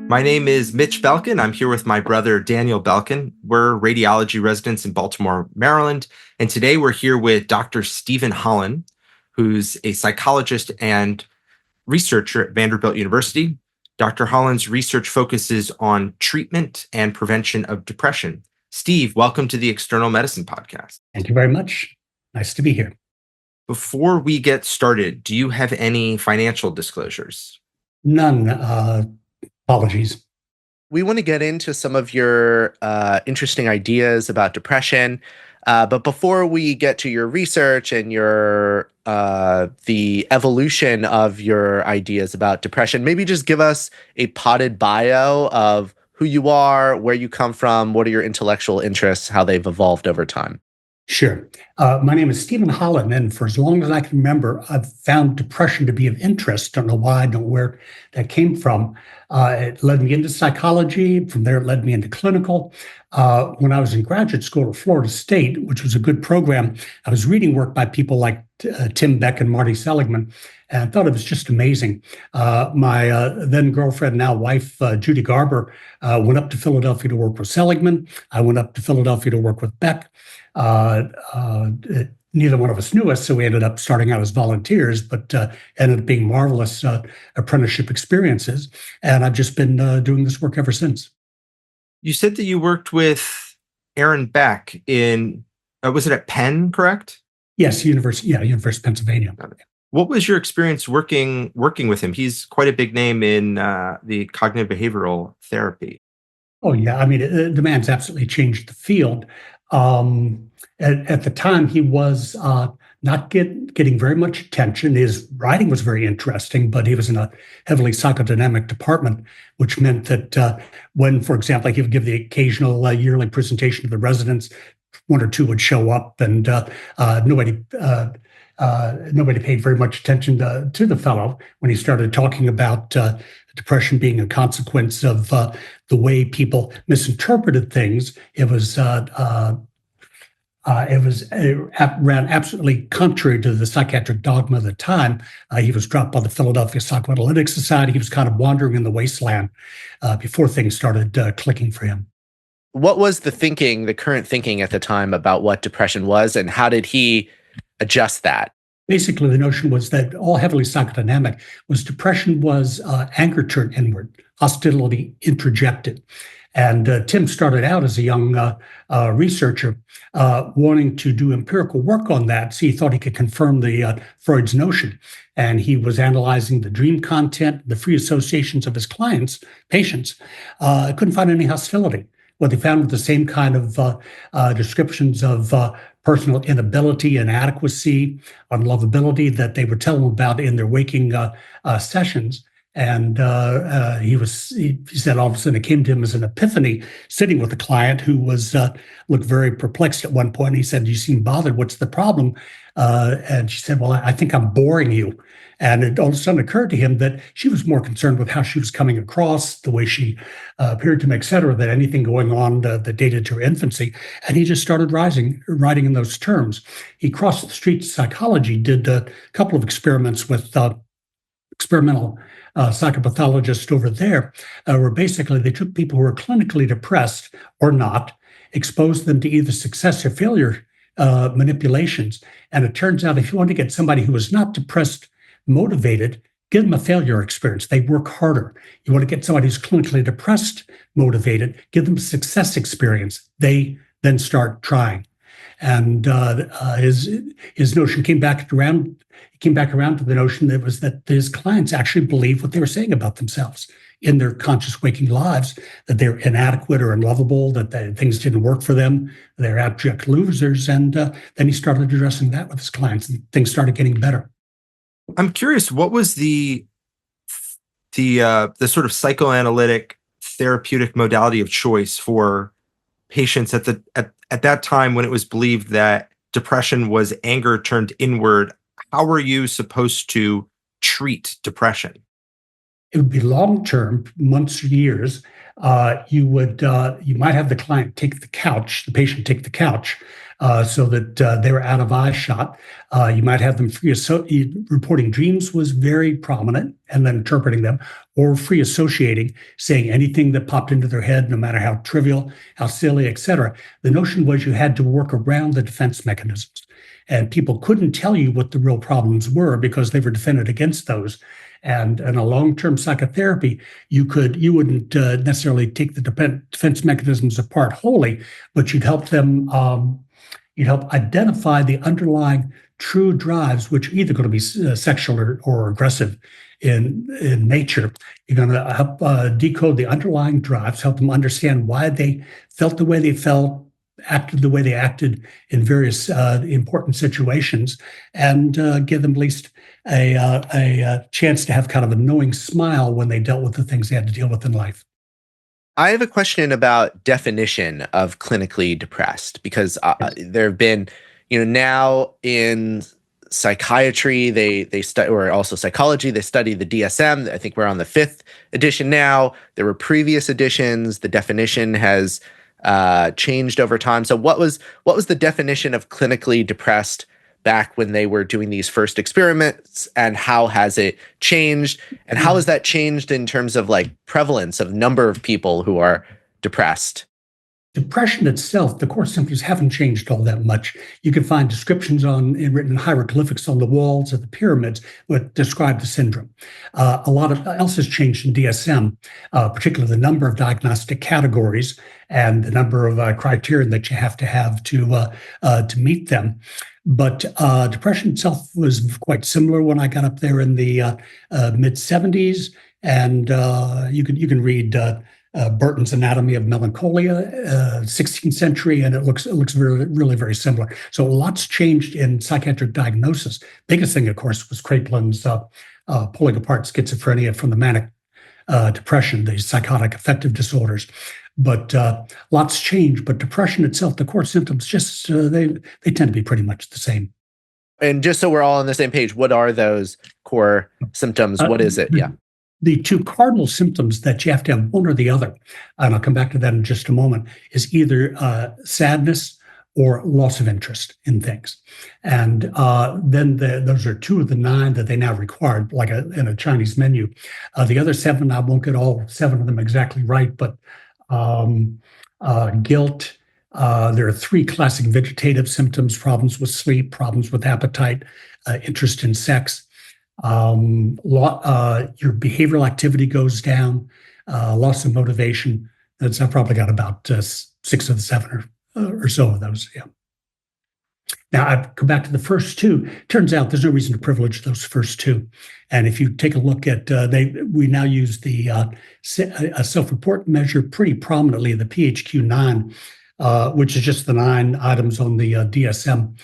My name is Mitch Belkin. I'm here with my brother, Daniel Belkin. We're radiology residents in Baltimore, Maryland. And today we're here with Dr. Steven Hollon, who's a psychologist and researcher at Vanderbilt University. Dr. Hollon's research focuses on treatment and prevention of depression. Steve, welcome to the External Medicine Podcast. Thank you very much. Nice to be here. Before we get started, do you have any financial disclosures? None. Apologies. We want to get into some of your interesting ideas about depression. But before we get to your research and your the evolution of your ideas about depression, maybe just give us a potted bio of who you are, where you come from, what are your intellectual interests, how they've evolved over time. Sure. My name is Steven Hollon, and for as long as I can remember, I've found depression to be of interest. Don't know why, don't know where that came from. It led me into psychology. From there, it led me into clinical. When I was in graduate school at Florida State, which was a good program, I was reading work by people like Tim Beck and Marty Seligman, and I thought it was just amazing. My then girlfriend, now wife, Judy Garber, went up to Philadelphia to work with Seligman. I went up to Philadelphia to work with Beck. Neither one of us knew us, so we ended up starting out as volunteers, but ended up being marvelous apprenticeship experiences. And I've just been doing this work ever since. You said that you worked with Aaron Beck in, was it at Penn, correct? Yes, University of Pennsylvania. What was your experience working with him? He's quite a big name in the cognitive behavioral therapy. Oh, yeah. I mean, the man's absolutely changed the field. At the time, he was not getting very much attention. His writing was very interesting, but he was in a heavily psychodynamic department, which meant that when, for example, he would give the occasional yearly presentation to the residents, one or two would show up, and nobody paid very much attention to the fellow when he started talking about depression being a consequence of the way people misinterpreted things. It ran absolutely contrary to the psychiatric dogma of the time. He was dropped by the Philadelphia Psychoanalytic Society. He was kind of wandering in the wasteland before things started clicking for him. What was the current thinking at the time about what depression was, and how did he adjust that? Basically, the notion was that all heavily psychodynamic was depression was anger turned inward, hostility introjected. And Tim started out as a young researcher wanting to do empirical work on that. So he thought he could confirm the Freud's notion. And he was analyzing the dream content, the free associations of his patients. Couldn't find any hostility. What they found were the same kind of descriptions of personal inability, inadequacy, unlovability that they would tell him about in their waking sessions. And he said all of a sudden it came to him as an epiphany sitting with a client who looked very perplexed at one point. He said, "You seem bothered. What's the problem?" And she said, "Well, I think I'm boring you." And it all of a sudden occurred to him that she was more concerned with how she was coming across, the way she appeared to him, et cetera, than anything going on that dated to her infancy. And he just started writing in those terms. He crossed the street to psychology, did a couple of experiments with experimental psychopathologists over there, where basically they took people who were clinically depressed or not, exposed them to either success or failure manipulations. And it turns out if you want to get somebody who was not depressed motivated, give them a failure experience. They work harder. You want to get somebody who's clinically depressed motivated, give them a success experience. They then start trying. And his notion came back around to the notion that his clients actually believed what they were saying about themselves in their conscious waking lives, that they're inadequate or unlovable, that things didn't work for them, they're abject losers. And then he started addressing that with his clients, and things started getting better. I'm curious, what was the sort of psychoanalytic therapeutic modality of choice for patients at that time when it was believed that depression was anger turned inward? How were you supposed to treat depression? It would be long-term, months or years. You might have the client take the couch, the patient take the couch, so that they were out of eye shot. You might have them reporting dreams was very prominent, and then interpreting them, or free associating, saying anything that popped into their head, no matter how trivial, how silly, etc. The notion was you had to work around the defense mechanisms, and people couldn't tell you what the real problems were because they were defended against those. And in a long-term psychotherapy, you wouldn't necessarily take the defense mechanisms apart wholly, but you'd help them. You'd help identify the underlying true drives, which are either going to be sexual or aggressive in nature. You're going to help decode the underlying drives, help them understand why they felt the way they felt, acted the way they acted in various important situations, and give them at least a chance to have kind of a knowing smile when they dealt with the things they had to deal with in life. I have a question about definition of clinically depressed, because there have been, now in psychiatry, they study, or also psychology, they study the DSM. I think we're on the 5th edition now. There were previous editions. The definition has changed over time. So what was the definition of clinically depressed back when they were doing these first experiments, and how has it changed, and how has that changed in terms of like prevalence of number of people who are depressed? Depression itself, the core symptoms haven't changed all that much. You can find descriptions written in hieroglyphics on the walls of the pyramids that describe the syndrome. A lot else has changed in DSM, particularly the number of diagnostic categories and the number of criteria that you have to meet them. But depression itself was quite similar when I got up there in the mid 70s, and you can read Burton's Anatomy of Melancholia, 16th century, and it looks really, really very similar. So lots changed in psychiatric diagnosis. Biggest thing, of course, was Kraepelin's pulling apart schizophrenia from the manic depression, the psychotic affective disorders. But lots changed. But depression itself, the core symptoms, just they tend to be pretty much the same. And just so we're all on the same page, what are those core symptoms? What is it? Yeah. The two cardinal symptoms that you have to have one or the other, and I'll come back to that in just a moment, is either sadness or loss of interest in things. And then those are 2 of the 9 that they now require, like in a Chinese menu. The other 7, I won't get all 7 of them exactly right, but guilt. There are 3 classic vegetative symptoms: problems with sleep, problems with appetite, interest in sex. Your behavioral activity goes down, loss of motivation. I've probably got about 6 of the 7 or so of those. Yeah. Now I come back to the first 2. Turns out there's no reason to privilege those first 2. And if you take a look at, we now use the self-report measure pretty prominently, the PHQ-9, which is just the 9 items on the DSM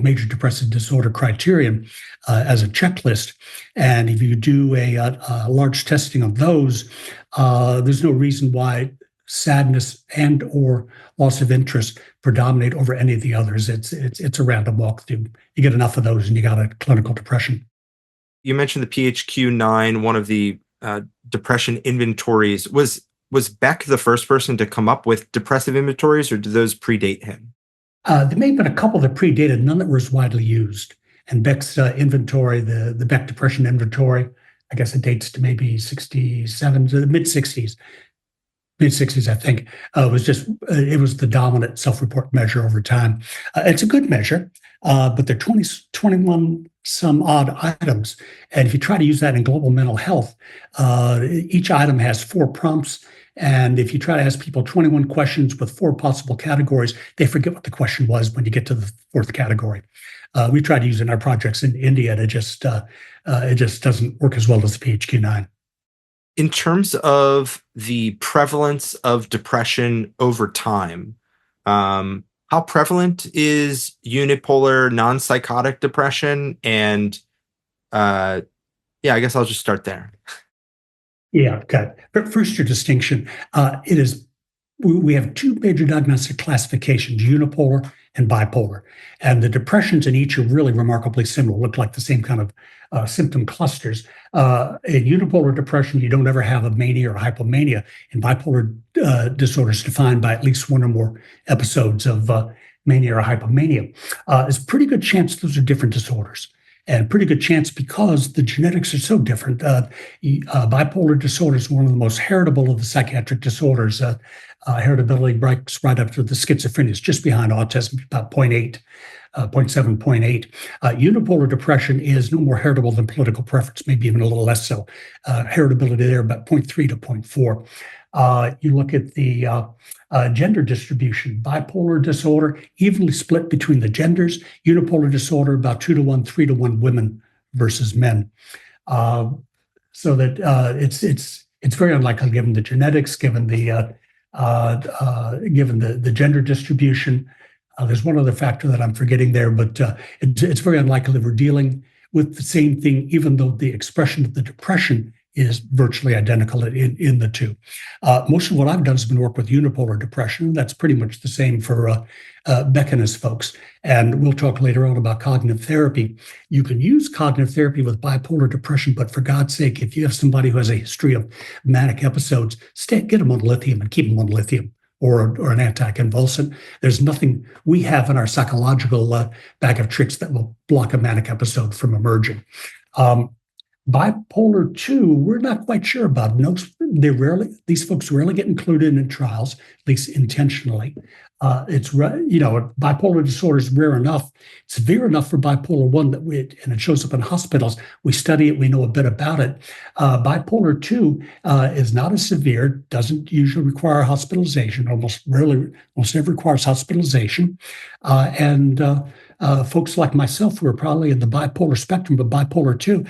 major depressive disorder criterion as a checklist. And if you do a large testing of those, there's no reason why sadness and or loss of interest predominate over any of the others. It's a random walkthrough. You get enough of those and you got a clinical depression. You mentioned the PHQ-9, one of the depression inventories. Was Beck the first person to come up with depressive inventories, or did those predate him? There may have been a couple that predated, none that were as widely used. And Beck's inventory, the Beck Depression Inventory, I guess it dates to maybe 67, to the mid-60s, I think, it was the dominant self-report measure over time. It's a good measure, but there are 21 some odd items. And if you try to use that in global mental health, each item has 4 prompts. And if you try to ask people 21 questions with 4 possible categories, they forget what the question was when you get to the 4th category. We tried to use it in our projects in India, and it just doesn't work as well as the PHQ-9. In terms of the prevalence of depression over time, how prevalent is unipolar non-psychotic depression? And I guess I'll just start there. Yeah, okay. But first, your distinction. It is we have two major diagnostic classifications, unipolar and bipolar. And the depressions in each are really remarkably similar, look like the same kind of symptom clusters. In unipolar depression, you don't ever have a mania or hypomania. In bipolar disorders, defined by at least one or more episodes of mania or hypomania. There's a pretty good chance those are different disorders. And pretty good chance because the genetics are so different. Bipolar disorder is one of the most heritable of the psychiatric disorders. Heritability breaks right up to the schizophrenia. It's just behind autism, about 0.8, 0.7, 0.8. Unipolar depression is no more heritable than political preference, maybe even a little less so. Heritability there about 0.3 to 0.4. You look at the gender distribution, bipolar disorder evenly split between the genders, unipolar disorder about 2 to 1, 3 to 1 women versus men. So that it's very unlikely given the genetics, given the gender distribution. There's one other factor that I'm forgetting there, but it's very unlikely that we're dealing with the same thing, even though the expression of the depression is virtually identical in the two. Most of what I've done has been work with unipolar depression. That's pretty much the same for Beck and his folks. And we'll talk later on about cognitive therapy. You can use cognitive therapy with bipolar depression, but for God's sake, if you have somebody who has a history of manic episodes, get them on lithium and keep them on lithium or an anticonvulsant. There's nothing we have in our psychological bag of tricks that will block a manic episode from emerging. Bipolar 2, we're not quite sure about. No, these folks rarely get included in trials, at least intentionally. Bipolar disorder is rare enough, severe enough for bipolar 1 and it shows up in hospitals. We study it, we know a bit about it. Bipolar 2 is not as severe, doesn't usually require hospitalization, almost never requires hospitalization. Folks like myself who are probably in the bipolar spectrum, but bipolar 2,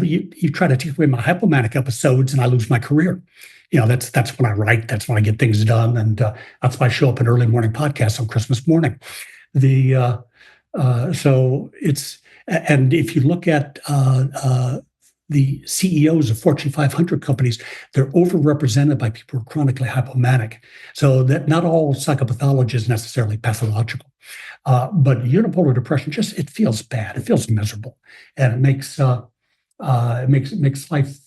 you try to take away my hypomanic episodes and I lose my career. That's when I write, that's when I get things done. And that's why I show up in early morning podcasts on Christmas morning. And if you look at the CEOs of Fortune 500 companies, they're overrepresented by people who are chronically hypomanic. So that not all psychopathology is necessarily pathological. But unipolar depression it feels bad. It feels miserable, and it makes life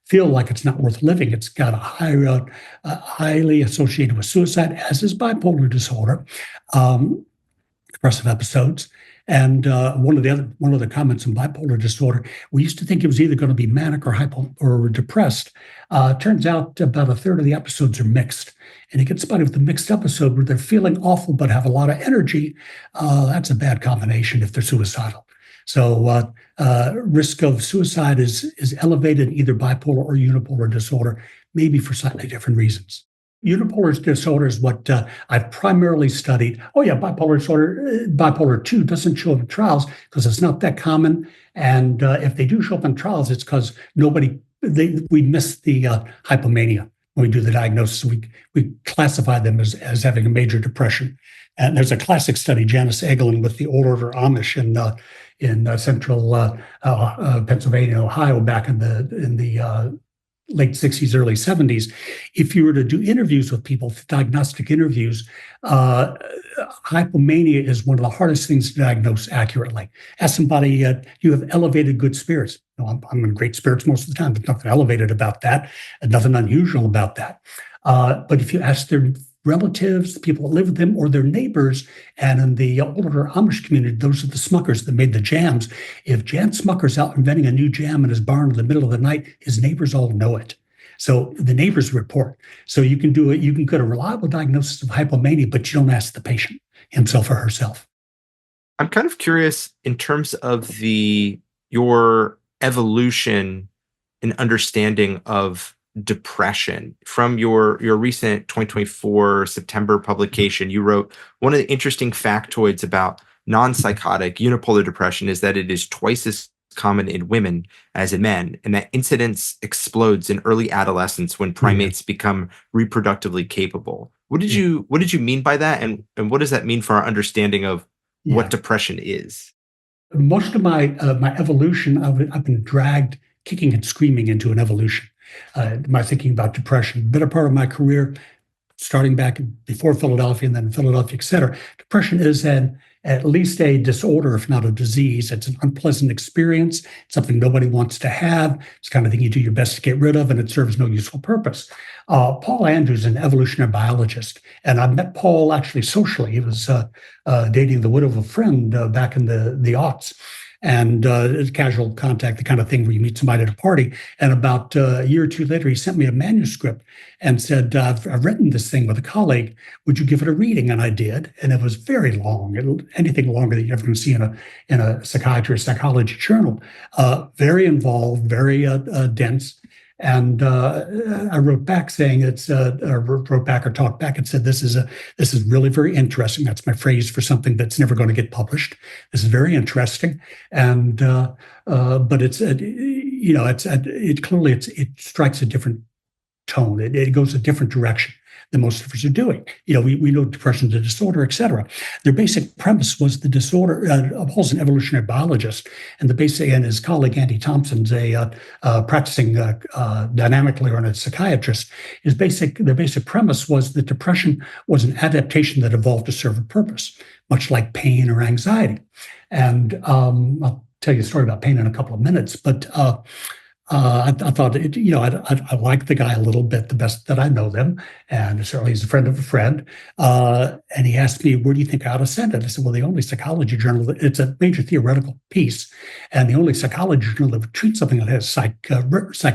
feel like it's not worth living. It's got a highly associated with suicide, as is bipolar disorder, depressive episodes. And one of the comments in bipolar disorder, we used to think it was either going to be manic or depressed. Turns out about a third of the episodes are mixed. And you get somebody with a mixed episode where they're feeling awful but have a lot of energy. That's a bad combination if they're suicidal. So risk of suicide is elevated in either bipolar or unipolar disorder, maybe for slightly different reasons. Unipolar disorder is what I've primarily studied. Oh yeah, bipolar disorder, bipolar 2 doesn't show up in trials because it's not that common. And if they do show up in trials, it's because we miss the hypomania. When we do the diagnosis, we classify them as having a major depression. And there's a classic study, Janice Egelin with the Old Order Amish in central Pennsylvania, Ohio, back in the late 60s, early 70s. If you were to do interviews with people, diagnostic interviews, hypomania is one of the hardest things to diagnose accurately. Ask somebody, you have elevated good spirits. No, I'm in great spirits most of the time. There's nothing elevated about that, and nothing unusual about that. But if you ask their relatives, the people that live with them, or their neighbors, and in the older Amish community, those are the Smuckers that made the jams. If Jan Smucker's out inventing a new jam in his barn in the middle of the night, his neighbors all know it. So the neighbors report. So you can get a reliable diagnosis of hypomania, but you don't ask the patient himself or herself. I'm kind of curious in terms of your evolution and understanding of depression. From your recent 2024 September publication, you wrote one of the interesting factoids about non-psychotic unipolar depression is that it is twice as common in women as in men, and that incidence explodes in early adolescence when primates become reproductively capable. What did you mean by that, and what does that mean for our understanding of what depression is? Most of my evolution, I've been dragged kicking and screaming into an evolution. My thinking about depression, better part of my career, starting back before Philadelphia and then Philadelphia, et cetera. Depression is at least a disorder, if not a disease. It's an unpleasant experience. It's something nobody wants to have. It's the kind of thing you do your best to get rid of, and it serves no useful purpose. Paul Andrews, an evolutionary biologist, and I met Paul actually socially. He was dating the widow of a friend back in the aughts. And casual contact, the kind of thing where you meet somebody at a party. And about a year or two later, he sent me a manuscript and said, I've written this thing with a colleague. Would you give it a reading? And I did. And it was very long, anything longer than you're ever going to see in a psychiatry or psychology journal. Very involved, very dense. And I wrote back saying wrote back or talked back and said, this is really very interesting. That's my phrase for something that's never going to get published. This is very interesting. And, but it strikes a different tone. It goes a different direction than most of us are doing. We know depression is a disorder, et cetera. Their basic premise was the disorder. Paul's an evolutionary biologist, and and his colleague Andy Thompson's a practicing dynamically or a psychiatrist. Their basic premise was that depression was an adaptation that evolved to serve a purpose, much like pain or anxiety. And I'll tell you a story about pain in a couple of minutes, but I thought, I like the guy a little bit, the best that I know them, and certainly he's a friend of a friend. And he asked me, where do you think I ought to send it? I said, well, the only psychology journal, it's a major theoretical piece, and the only psychology journal that would treat something that has psych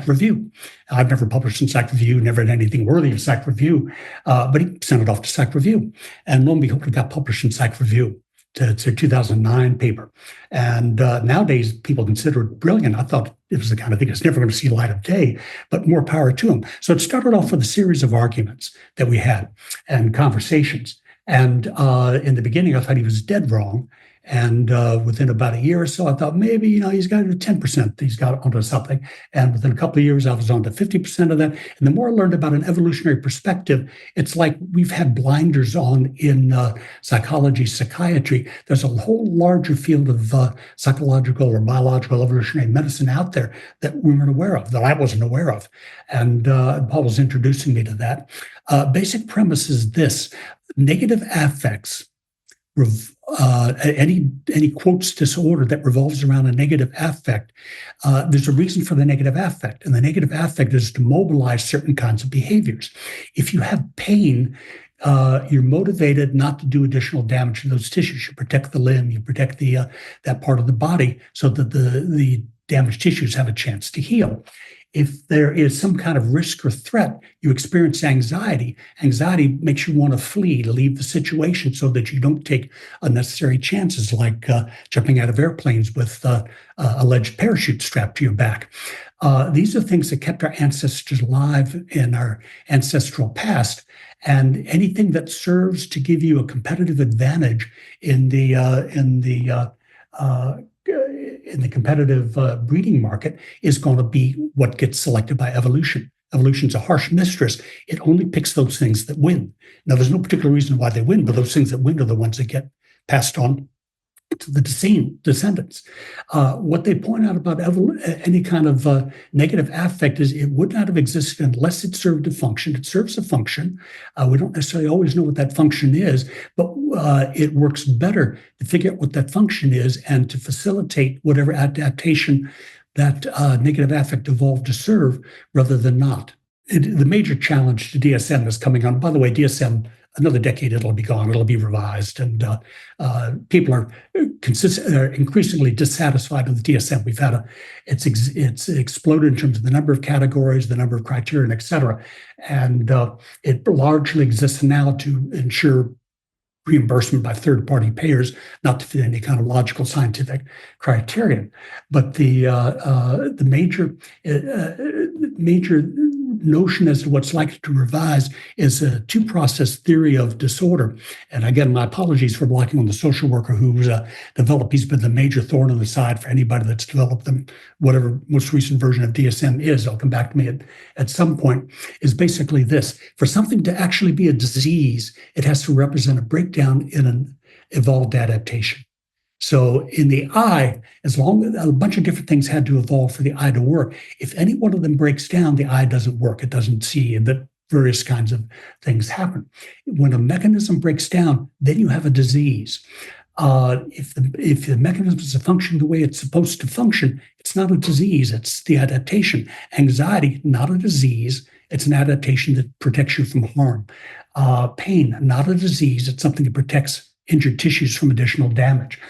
review. I've never published in Psych Review, never had anything worthy of Psych Review, but he sent it off to Psych Review. And lo and behold, it got published in Psych Review. It's a 2009 paper. And nowadays, people consider it brilliant. I thought it was the kind of thing that's never going to see the light of day, but more power to him. So it started off with a series of arguments that we had and conversations. And in the beginning, I thought he was dead wrong. And within about a year or so, I thought maybe, he's got 10%. He's got onto something. And within a couple of years, I was on to 50% of that. And the more I learned about an evolutionary perspective, it's like we've had blinders on in psychology, psychiatry. There's a whole larger field of psychological or biological evolutionary medicine out there that we weren't aware of, that I wasn't aware of. And Paul was introducing me to that. Basic premise is this: negative affects, any quotes disorder that revolves around a negative affect, there's a reason for the negative affect, and the negative affect is to mobilize certain kinds of behaviors. If you have pain, you're motivated not to do additional damage to those tissues. You protect the limb, you protect that part of the body so that the damaged tissues have a chance to heal. If there is some kind of risk or threat, you experience anxiety. Anxiety makes you want to flee, to leave the situation so that you don't take unnecessary chances, like jumping out of airplanes with alleged parachute strapped to your back. These are things that kept our ancestors alive in our ancestral past. And anything that serves to give you a competitive advantage in the competitive breeding market is going to be what gets selected by evolution. Evolution's a harsh mistress. It only picks those things that win. Now, there's no particular reason why they win, but those things that win are the ones that get passed on to the descendants. What they point out about any kind of negative affect is it would not have existed unless it served a function. It serves a function. We don't necessarily always know what that function is, but it works better to figure out what that function is and to facilitate whatever adaptation that negative affect evolved to serve rather than not. The major challenge to DSM is coming on. By the way, DSM, another decade, it'll be gone. It'll be revised, and people are increasingly dissatisfied with the DSM. We've had it's exploded in terms of the number of categories, the number of criteria, et cetera, and it largely exists now to ensure reimbursement by third-party payers, not to fit any kind of logical scientific criterion. But the major notion as to what's likely to revise is a two-process theory of disorder. And again, my apologies for blocking on the social worker who's developed. He's been the major thorn in the side for anybody that's developed them, whatever most recent version of DSM is. I'll come back to me at some point, is basically this. For something to actually be a disease, it has to represent a breakdown in an evolved adaptation. So in the eye, as long as a bunch of different things had to evolve for the eye to work, if any one of them breaks down, the eye doesn't work. It doesn't see. And the various kinds of things happen. When a mechanism breaks down, then you have a disease. If the mechanism is functioning the way it's supposed to function, it's not a disease, it's the adaptation. Anxiety, not a disease, it's an adaptation that protects you from harm. Pain, not a disease, it's something that protects injured tissues from additional damage.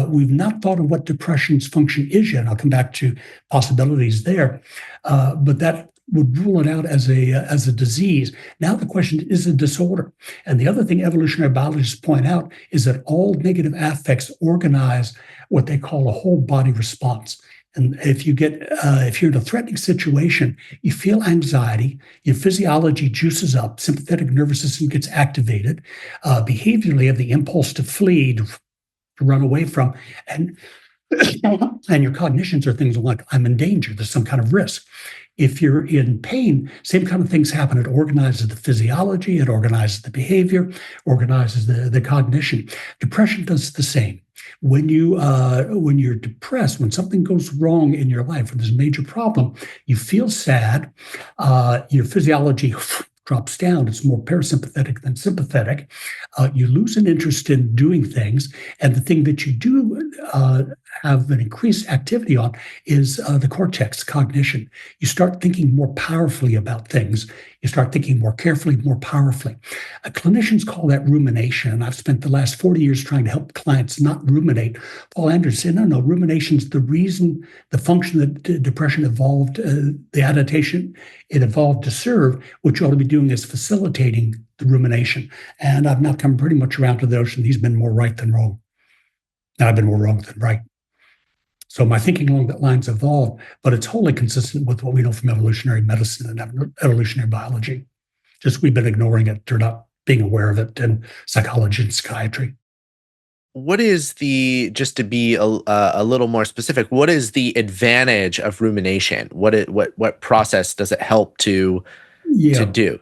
We've not thought of what depression's function is yet. I'll come back to possibilities there, but that would rule it out as a disease. Now the question is a disorder. And the other thing evolutionary biologists point out is that all negative affects organize what they call a whole body response. And if you're in a threatening situation, you feel anxiety, your physiology juices up, sympathetic nervous system gets activated, behaviorally you have the impulse to flee, to run away from, and your cognitions are things like, I'm in danger, there's some kind of risk. If you're in pain, same kind of things happen. It organizes the physiology, it organizes the behavior, organizes the cognition. Depression does the same. When you're depressed, when something goes wrong in your life, when there's a major problem, you feel sad, your physiology drops down. It's more parasympathetic than sympathetic. You lose an interest in doing things, and the thing that you do have an increased activity on is the cortex, cognition. You start thinking more powerfully about things. You start thinking more carefully, more powerfully. Clinicians call that rumination, and I've spent the last 40 years trying to help clients not ruminate. Paul Anderson said, no, rumination's the reason, the function that depression evolved, the adaptation it evolved to serve, which you ought to be doing is facilitating the rumination. And I've now come pretty much around to the notion he's been more right than wrong. And I've been more wrong than right. So my thinking along that line's evolved, but it's wholly consistent with what we know from evolutionary medicine and evolutionary biology. Just we've been ignoring it or not being aware of it in psychology and psychiatry. What is just to be a little more specific, what is the advantage of rumination? What process does it help to do?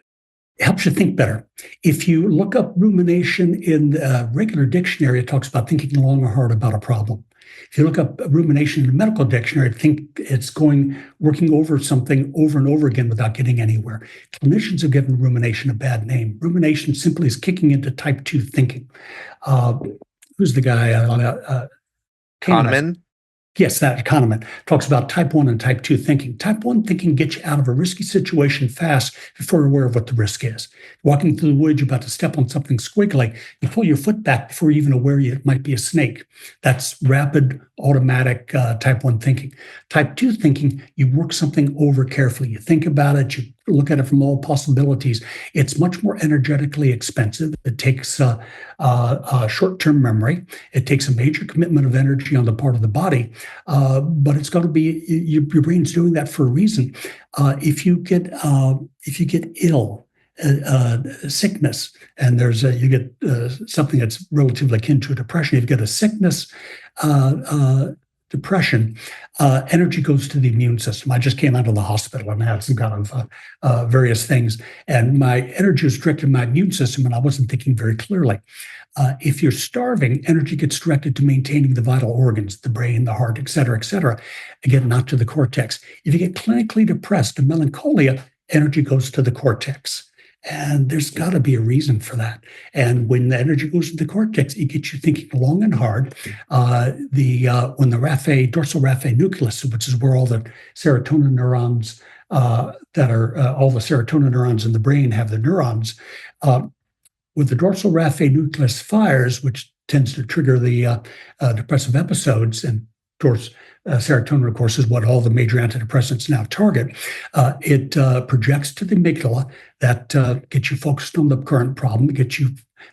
It helps you think better. If you look up rumination in a regular dictionary, it talks about thinking long or hard about a problem. If you look up rumination in a medical dictionary, I think it's working over something over and over again without getting anywhere. Clinicians have given rumination a bad name. Rumination simply is kicking into type 2 thinking. Who's the guy? Kahneman? Yes, that Kahneman talks about type 1 and type 2 thinking. Type 1 thinking gets you out of a risky situation fast before you're aware of what the risk is. Walking through the woods, you're about to step on something squiggly. You pull your foot back before you're even aware it might be a snake. That's rapid, automatic type 1 thinking. Type 2 thinking, you work something over carefully. You think about it, you look at it from all possibilities. It's much more energetically expensive. It takes short-term memory. It takes a major commitment of energy on the part of the body, but it's got to be your brain's doing that for a reason. If you get ill, sickness, and you get something that's relatively akin to a depression. If you get a sickness, depression, energy goes to the immune system. I just came out of the hospital and had some kind of various things, and my energy was directed to my immune system, and I wasn't thinking very clearly. If you're starving, energy gets directed to maintaining the vital organs, the brain, the heart, et cetera, again, not to the cortex. If you get clinically depressed and melancholia, energy goes to the cortex. And there's got to be a reason for that. And when the energy goes to the cortex, it gets you thinking long and hard. When the dorsal raphe nucleus, which is where all the serotonin neurons all the serotonin neurons in the brain have the neurons, with the dorsal raphe nucleus fires, which tends to trigger the depressive episodes, and serotonin, of course, is what all the major antidepressants now target. It projects to the amygdala that gets you focused on the current problem. It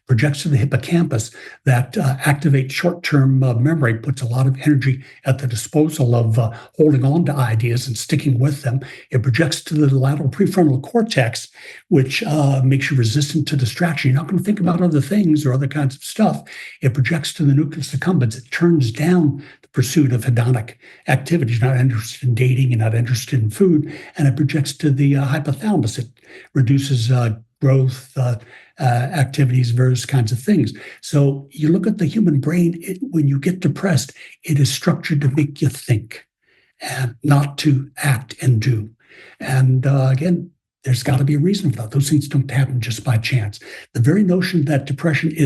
projects to the hippocampus that activates short-term memory, puts a lot of energy at the disposal of holding on to ideas and sticking with them. It projects to the lateral prefrontal cortex, which makes you resistant to distraction. You're not going to think about other things or other kinds of stuff. It projects to the nucleus accumbens. It turns down the pursuit of hedonic activities. You're not interested in dating, you're not interested in food, and it projects to the hypothalamus. It reduces growth, activities, various kinds of things. So you look at the human brain, when you get depressed, it is structured to make you think and not to act and do. And again, There's got to be a reason for that. Those things don't happen just by chance. The very notion that depression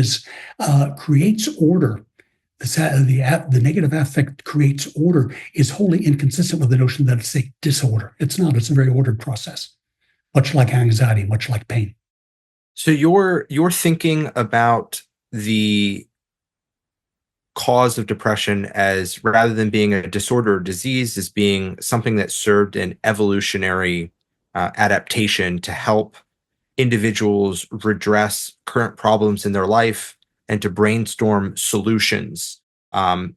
creates order, the negative affect creates order, is wholly inconsistent with the notion that it's a disorder. It's not. It's a very ordered process, much like anxiety, much like pain. So you're thinking about the cause of depression as, rather than being a disorder or disease, as being something that served an evolutionary adaptation to help individuals redress current problems in their life and to brainstorm solutions. And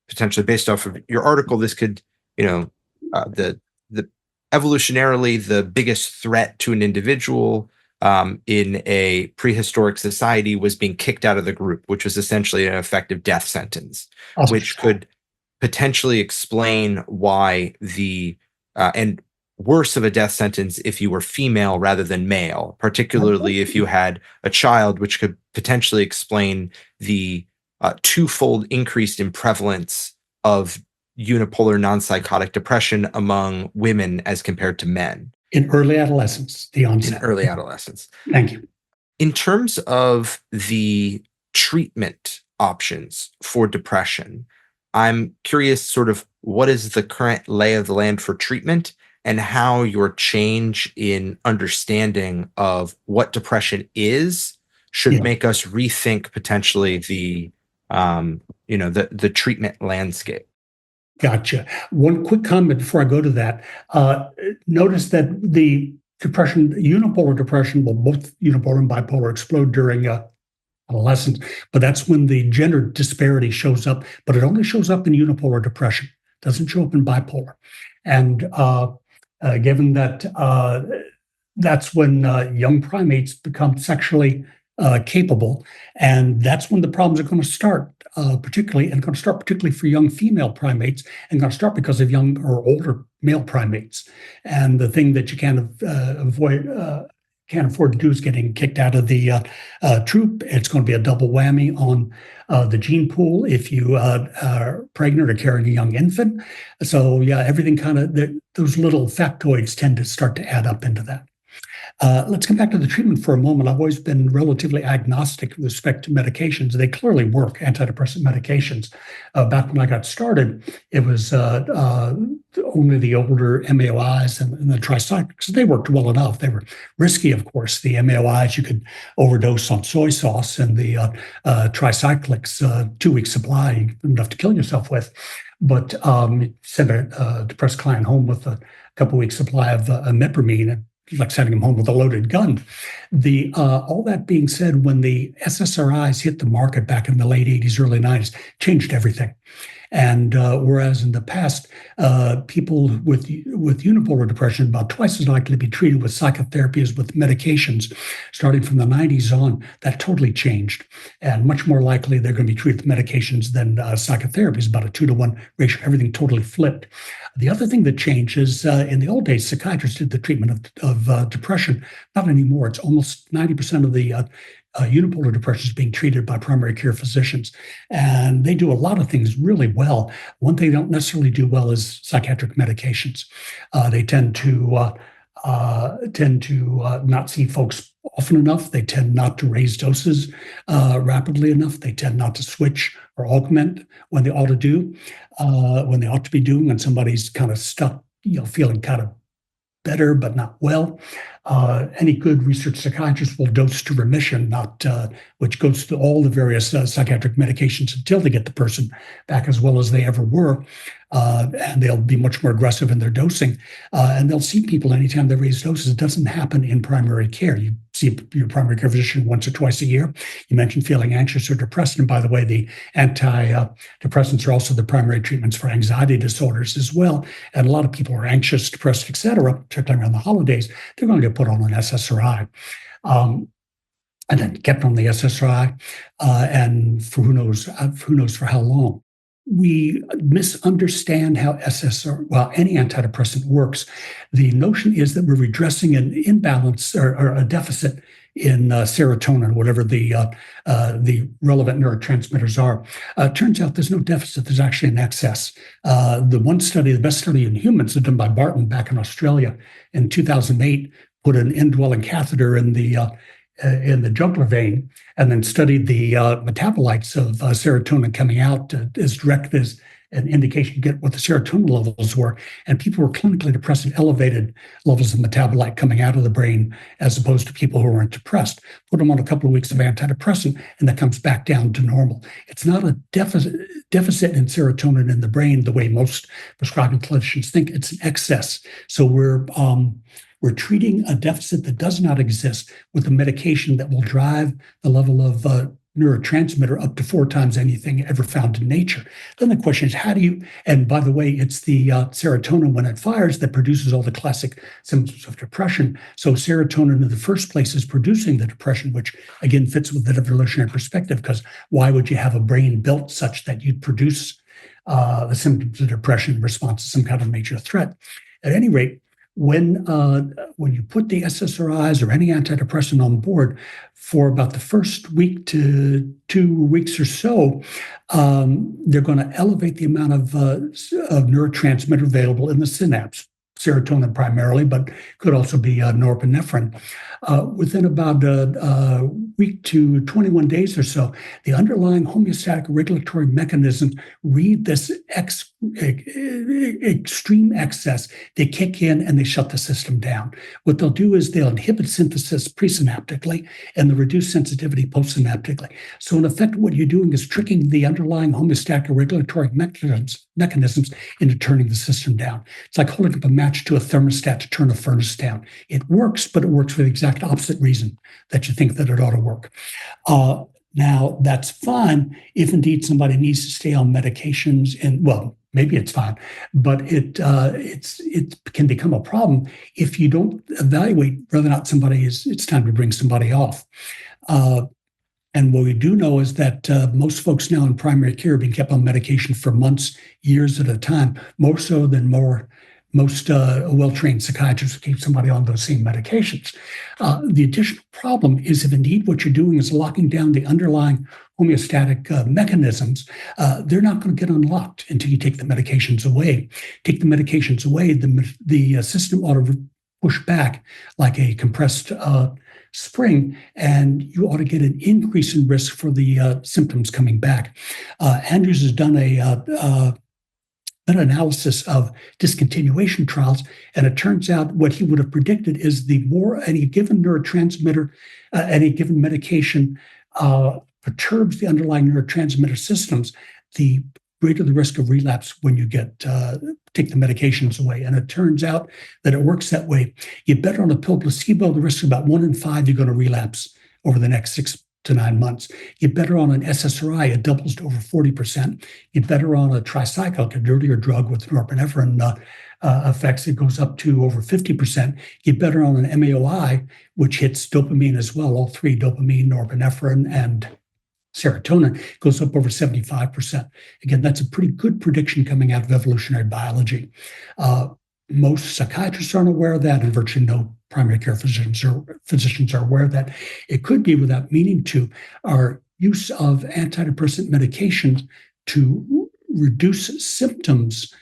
potentially based off of your article, this could, the evolutionarily the biggest threat to an individual in a prehistoric society was being kicked out of the group, which was essentially an effective death sentence, which could potentially explain why and worse of a death sentence if you were female rather than male, particularly if you had a child, which could potentially explain the twofold increase in prevalence of unipolar non-psychotic depression among women as compared to men. In early adolescence, the onset. In early adolescence. Thank you. In terms of the treatment options for depression, I'm curious sort of what is the current lay of the land for treatment and how your change in understanding of what depression is should make us rethink potentially the treatment landscape. Gotcha. One quick comment before I go to that. Notice that the unipolar depression, well, both unipolar and bipolar explode during adolescence, but that's when the gender disparity shows up, but it only shows up in unipolar depression. It doesn't show up in bipolar. And given that that's when young primates become sexually capable, and that's when the problems are going to start. Particularly for young female primates, and going to start because of young or older male primates. And the thing that you can't afford to do is getting kicked out of the troop. It's going to be a double whammy on the gene pool if you are pregnant or carrying a young infant. So everything those little factoids tend to start to add up into that. Let's come back to the treatment for a moment. I've always been relatively agnostic with respect to medications. They clearly work, antidepressant medications. Back when I got started, it was only the older MAOIs and the tricyclics. They worked well enough. They were risky, of course. The MAOIs, you could overdose on soy sauce, and the tricyclics, 2-week supply, enough to kill yourself with. But send a depressed client home with a couple weeks supply of imipramine, like sending them home with a loaded gun. All that being said, when the SSRIs hit the market back in the late 80s, early 90s, changed everything. And whereas in the past, people with unipolar depression about twice as likely to be treated with psychotherapy as with medications, starting from the 90s on, that totally changed. And much more likely they're going to be treated with medications than psychotherapy. Is about a 2-to-1 ratio. Everything totally flipped. The other thing that changed is in the old days, psychiatrists did the treatment of depression. Not anymore. It's almost 90% of the unipolar depression is being treated by primary care physicians. And they do a lot of things really well. One thing they don't necessarily do well is psychiatric medications. They tend to not see folks often enough. They tend not to raise doses rapidly enough. They tend not to switch or augment when they ought to do, when they ought to be doing, when somebody's kind of stuck, feeling kind of better but not well. Any good research psychiatrist will dose to remission, which goes through all the various psychiatric medications until they get the person back as well as they ever were. And they'll be much more aggressive in their dosing. And they'll see people anytime they raise doses. It doesn't happen in primary care. You see your primary care physician once or twice a year. You mentioned feeling anxious or depressed. And by the way, the antidepressants are also the primary treatments for anxiety disorders as well. And a lot of people are anxious, depressed, et cetera, particularly around the holidays. They're going to get put on an SSRI. And then kept on the SSRI, and for who knows for how long. We misunderstand how any antidepressant works. The notion is that we're redressing an imbalance or a deficit in serotonin, whatever the relevant neurotransmitters are. Turns out there's no deficit. There's actually an excess. The best study in humans, done by Barton back in Australia in 2008, put an indwelling catheter in the jugular vein, and then studied the metabolites of serotonin coming out as direct as an indication to get what the serotonin levels were. And people were clinically depressed and elevated levels of metabolite coming out of the brain, as opposed to people who weren't depressed. Put them on a couple of weeks of antidepressant, and that comes back down to normal. It's not a deficit in serotonin in the brain the way most prescribing clinicians think. It's an excess. So we're treating a deficit that does not exist with a medication that will drive the level of neurotransmitter up to 4 times anything ever found in nature. Then the question is, how do you, and by the way, it's the serotonin when it fires that produces all the classic symptoms of depression. So serotonin in the first place is producing the depression, which again fits with the evolutionary perspective, because why would you have a brain built such that you'd produce the symptoms of depression in response to some kind of major threat? At any rate, when you put the SSRIs or any antidepressant on board for about the first week to 2 weeks or so, they're going to elevate the amount of neurotransmitter available in the synapse, serotonin primarily, but could also be norepinephrine. Within about a week to 21 days or so, the underlying homeostatic regulatory mechanisms read this extreme excess. They kick in and they shut the system down. What they'll do is they'll inhibit synthesis presynaptically and they'll reduce sensitivity postsynaptically. So in effect, what you're doing is tricking the underlying homeostatic regulatory mechanisms into turning the system down. It's like holding up a match to a thermostat to turn a furnace down. It works, but it works for the exact opposite reason that you think that it ought to work. Now, that's fine if indeed somebody needs to stay on medications, and well, maybe it's fine, but it can become a problem if you don't evaluate whether or not it's time to bring somebody off. And what we do know is that most folks now in primary care are being kept on medication for months, years at a time, more so than most well-trained psychiatrists keep somebody on those same medications. The additional problem is if indeed what you're doing is locking down the underlying homeostatic mechanisms, they're not going to get unlocked until you take the medications away. Take the medications away, the system ought to push back like a compressed spring, and you ought to get an increase in risk for the symptoms coming back. Andrews has done an analysis of discontinuation trials, and it turns out what he would have predicted is the more any given neurotransmitter, any given medication perturbs the underlying neurotransmitter systems, the greater the risk of relapse when you take the medications away. And it turns out that it works that way. You bet on a pill placebo, the risk is about 1 in 5 you're going to relapse over the next 6 to 9 months. You better on an SSRI, it doubles to over 40%. You better on a tricyclic, a dirtier drug with norepinephrine effects, it goes up to over 50%. You better on an MAOI, which hits dopamine as well, all three, dopamine, norepinephrine, and serotonin, goes up over 75%. Again, that's a pretty good prediction coming out of evolutionary biology. Most psychiatrists aren't aware of that, and virtually no primary care physicians are aware of that. It could be, without meaning to, our use of antidepressant medications to reduce symptoms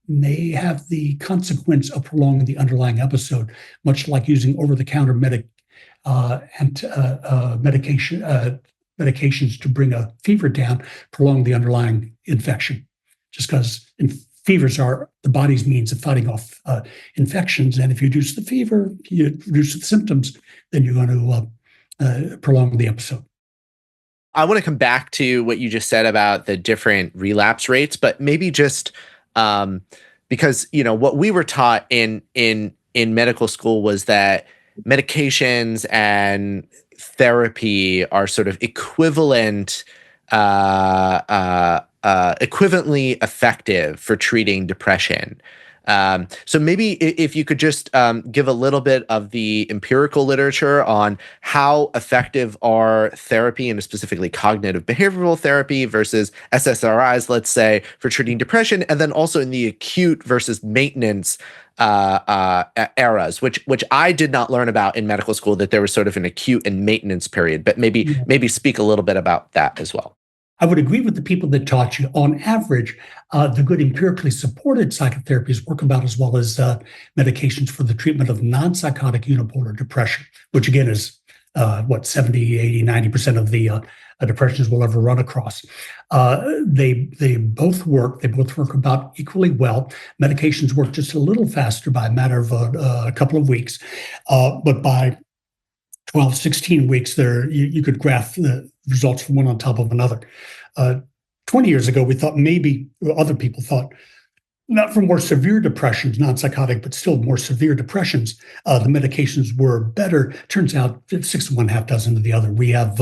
may have the consequence of prolonging the underlying episode, much like using over-the-counter medications to bring a fever down, prolong the underlying infection. Just because fevers are the body's means of fighting off infections. And if you reduce the fever, you reduce the symptoms, then you're going to prolong the episode. I want to come back to what you just said about the different relapse rates, but maybe just because, what we were taught in medical school was that medications and therapy are sort of equivalently effective for treating depression. So maybe if you could just give a little bit of the empirical literature on how effective are therapy, and specifically cognitive behavioral therapy versus SSRIs, let's say, for treating depression, and then also in the acute versus maintenance eras, which I did not learn about in medical school, that there was sort of an acute and maintenance period, but maybe speak a little bit about that as well. I would agree with the people that taught you. On average, the good empirically supported psychotherapies work about as well as medications for the treatment of non-psychotic unipolar depression, which again is 70, 80, 90% of the depressions we'll ever run across. They both work. They both work about equally well. Medications work just a little faster by a matter of a couple of weeks. But by 12, 16 weeks, you could graph the results from one on top of another. 20 years ago, we thought maybe, other people thought, not for more severe depressions, non-psychotic, but still more severe depressions, the medications were better. Turns out 6 of one, half dozen of the other. We have,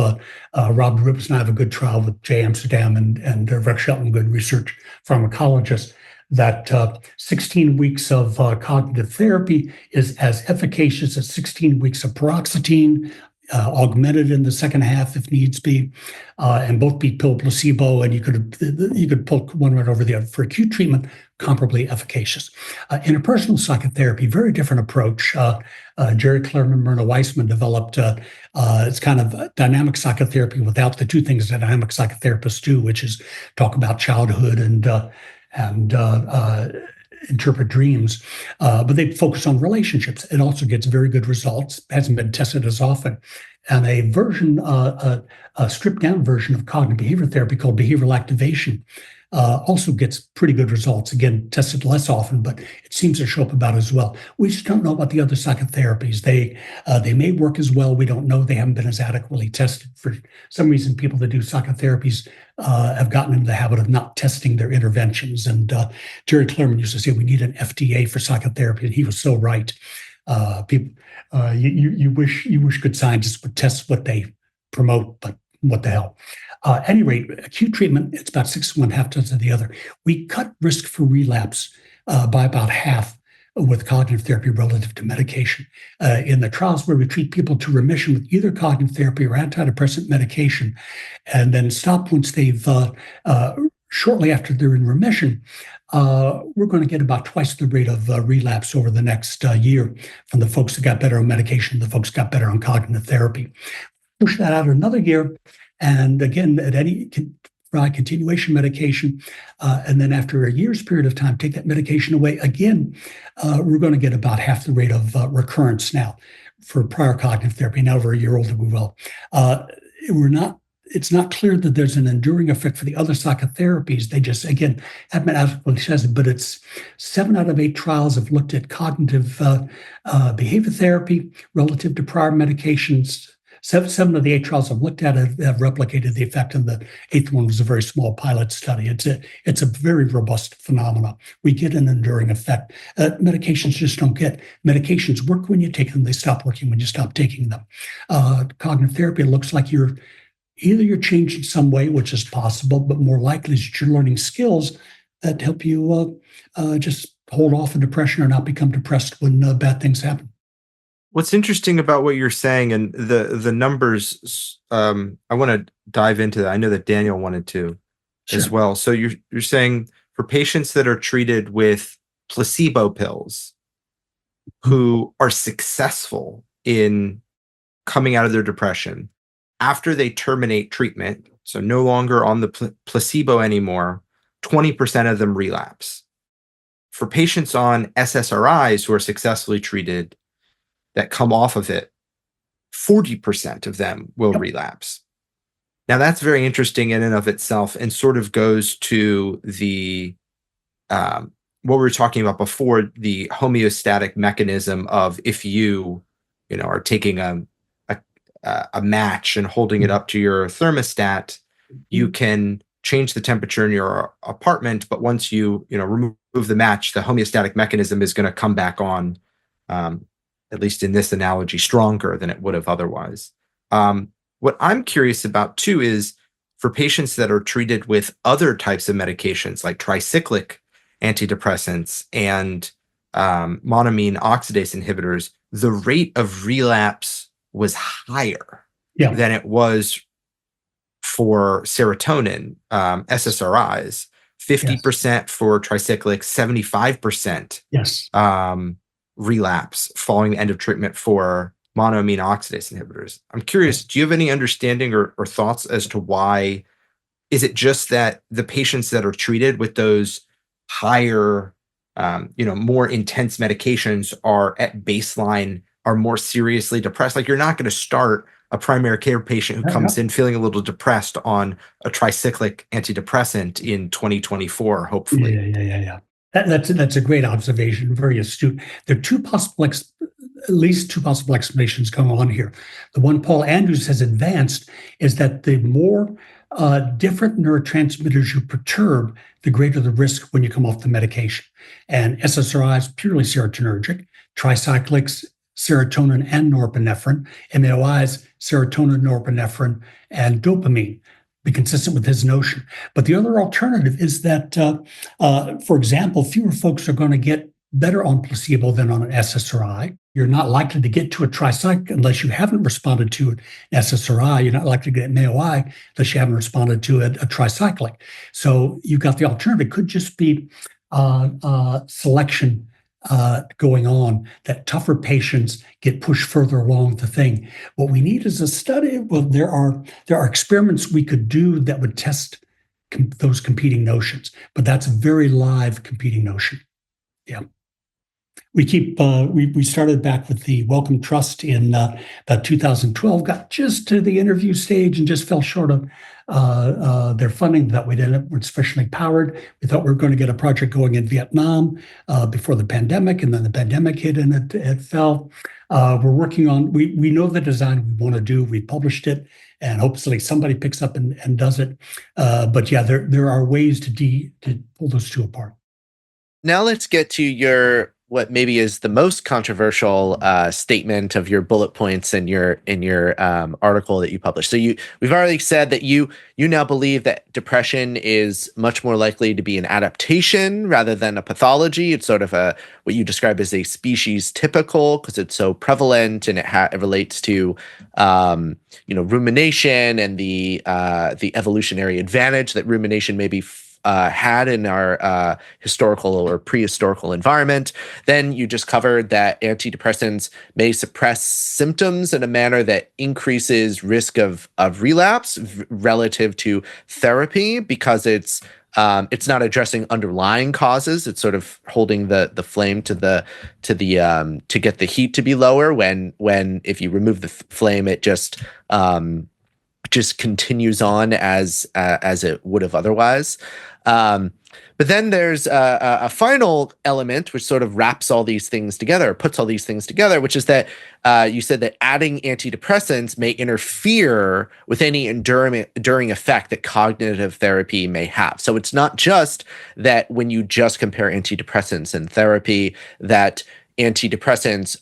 Rob Ribs and I have a good trial with Jay Amsterdam and Rex Shelton, good research pharmacologist, that 16 weeks of cognitive therapy is as efficacious as 16 weeks of paroxetine, augmented in the second half if needs be, and both beat pill placebo, and you could pull one right over the other. For acute treatment, comparably efficacious. Interpersonal psychotherapy, very different approach. Jerry Klerman, Myrna Weissman developed it's kind of dynamic psychotherapy without the two things that dynamic psychotherapists do, which is talk about childhood and interpret dreams, but they focus on relationships. It also gets very good results. Hasn't been tested as often. And a version, a stripped down version of cognitive behavior therapy called behavioral activation also gets pretty good results. Again, tested less often, but it seems to show up about as well. We just don't know about the other psychotherapies. They may work as well. We don't know. They haven't been as adequately tested. For some reason, people that do psychotherapies have gotten into the habit of not testing their interventions. And Jerry Klerman used to say we need an FDA for psychotherapy, and he was so right. People, you wish good scientists would test what they promote, but what the hell. At any rate, acute treatment, it's about 6 of one, half dozen of the other. We cut risk for relapse by about half with cognitive therapy relative to medication. In the trials where we treat people to remission with either cognitive therapy or antidepressant medication, and then stop once they've, shortly after they're in remission, we're going to get about twice the rate of relapse over the next year from the folks that got better on medication, the folks that got better on cognitive therapy. Push that out another year, and again, at any continuation medication, and then after a year's period of time, take that medication away again, we're going to get about half the rate of recurrence now for prior cognitive therapy. Now we're a year older, we will. It's not clear that there's an enduring effect for the other psychotherapies. They just, again, haven't been adequately tested, but it's 7 out of 8 trials have looked at cognitive behavior therapy relative to prior medications. 7 of the 8 trials I've looked at have replicated the effect, and the 8th one was a very small pilot study. It's a very robust phenomenon. We get an enduring effect. Medications just don't get. Medications work when you take them. They stop working when you stop taking them. Cognitive therapy, it looks like you're changed in some way, which is possible, but more likely is that you're learning skills that help you just hold off a depression or not become depressed when bad things happen. What's interesting about what you're saying and the numbers, I want to dive into that. I know that Daniel wanted to as well. So you're saying for patients that are treated with placebo pills who are successful in coming out of their depression, after they terminate treatment, so no longer on the placebo anymore, 20% of them relapse. For patients on SSRIs who are successfully treated that come off of it, 40% of them will relapse. Now, that's very interesting in and of itself, and sort of goes to the what we were talking about before, the homeostatic mechanism of if you are taking a match and holding it up to your thermostat, you can change the temperature in your apartment, but once you remove the match, the homeostatic mechanism is going to come back on, at least in this analogy, stronger than it would have otherwise. What I'm curious about too is for patients that are treated with other types of medications like tricyclic antidepressants and monoamine oxidase inhibitors, the rate of relapse was higher than it was for serotonin, SSRIs, 50% for tricyclic, 75% relapse following the end of treatment for monoamine oxidase inhibitors. I'm curious, do you have any understanding or thoughts as to why is it just that the patients that are treated with those higher, more intense medications are at baseline are more seriously depressed? Like, you're not going to start a primary care patient who comes in feeling a little depressed on a tricyclic antidepressant in 2024, hopefully. Yeah. That's a great observation, very astute. There are at least two possible explanations going on here. The one Paul Andrews has advanced is that the more different neurotransmitters you perturb, the greater the risk when you come off the medication. And SSRIs, purely serotonergic, tricyclics, serotonin and norepinephrine, MAOIs, serotonin, norepinephrine, and dopamine. Be consistent with his notion. But the other alternative is that, for example, fewer folks are going to get better on placebo than on an SSRI. You're not likely to get to a tricyclic unless you haven't responded to an SSRI. You're not likely to get an MAOI unless you haven't responded to a tricyclic. So you've got the alternative. It could just be selection going on, that tougher patients get pushed further along the thing. What we need is a study. Well, there are experiments we could do that would test those competing notions, but that's a very live competing notion. Yeah. We started back with the Wellcome Trust in about 2012, got just to the interview stage and just fell short of their funding that we did. We're sufficiently powered. We thought we were going to get a project going in Vietnam before the pandemic, and then the pandemic hit and it fell. We're working on, we know the design we want to do. We published it, and hopefully somebody picks up and does it. But yeah, there are ways to pull those two apart. Now let's get to what maybe is the most controversial statement of your bullet points in your article that you published. So we've already said that you now believe that depression is much more likely to be an adaptation rather than a pathology. It's sort of what you describe as a species typical because it's so prevalent, and it relates to rumination and the evolutionary advantage that rumination maybe had in our historical or prehistorical environment. Then you just covered that antidepressants may suppress symptoms in a manner that increases risk of relapse relative to therapy because it's not addressing underlying causes. It's sort of holding the flame to get the heat to be lower. When if you remove the flame, it just continues on as it would have otherwise. But then there's a final element which sort of wraps all these things together, puts all these things together, which is that you said that adding antidepressants may interfere with any enduring effect that cognitive therapy may have. So it's not just that when you just compare antidepressants and therapy that antidepressants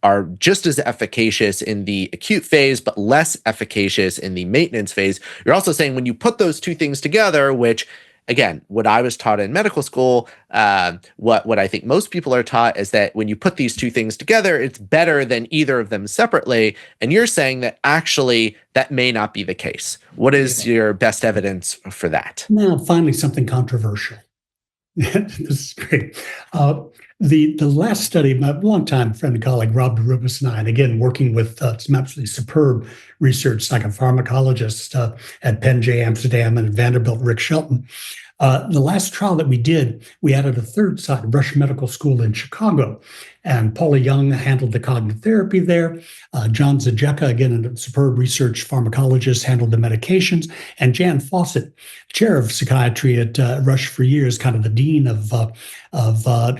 are just as efficacious in the acute phase, but less efficacious in the maintenance phase. You're also saying when you put those two things together, which again, what I was taught in medical school, what I think most people are taught is that when you put these two things together, it's better than either of them separately. And you're saying that actually that may not be the case. What is your best evidence for that? Now, finally, something controversial. This is great. The last study, my longtime friend and colleague, Rob Rubis and I, and again, working with some absolutely superb research psychopharmacologists at Penn, J. Amsterdam, and Vanderbilt, Rick Shelton. The last trial that we did, we added a third site, Rush Medical School in Chicago. And Paula Young handled the cognitive therapy there. John Zajeka, again, a superb research pharmacologist, handled the medications. And Jan Fawcett, chair of psychiatry at Rush for years, kind of the dean of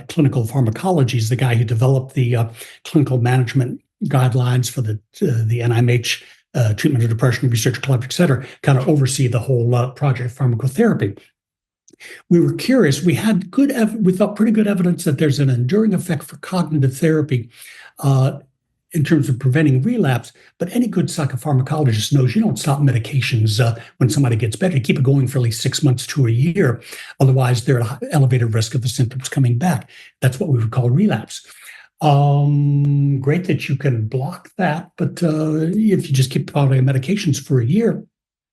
clinical pharmacology, is the guy who developed the clinical management guidelines for the NIMH treatment of depression research club, et cetera, kind of oversee the whole project pharmacotherapy. We were curious. We had we thought pretty good evidence that there's an enduring effect for cognitive therapy in terms of preventing relapse. But any good psychopharmacologist knows you don't stop medications when somebody gets better. You keep it going for at least 6 months to a year. Otherwise, they're at an elevated risk of the symptoms coming back. That's what we would call relapse. Great that you can block that, but if you just keep following medications for a year,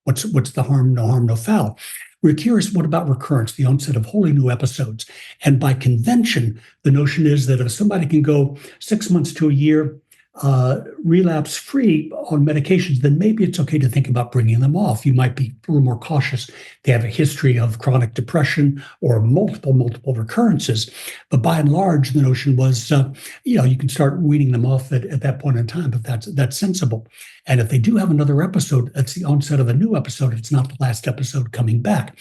what's the harm? No harm, no foul. We're curious, what about recurrence, the onset of wholly new episodes? And by convention, the notion is that if somebody can go 6 months to a year relapse-free on medications, then maybe it's okay to think about bringing them off. You might be a little more cautious. They have a history of chronic depression or multiple recurrences. But by and large, the notion was, you can start weaning them off at that point in time, if that's sensible. And if they do have another episode, it's the onset of a new episode. It's not the last episode coming back.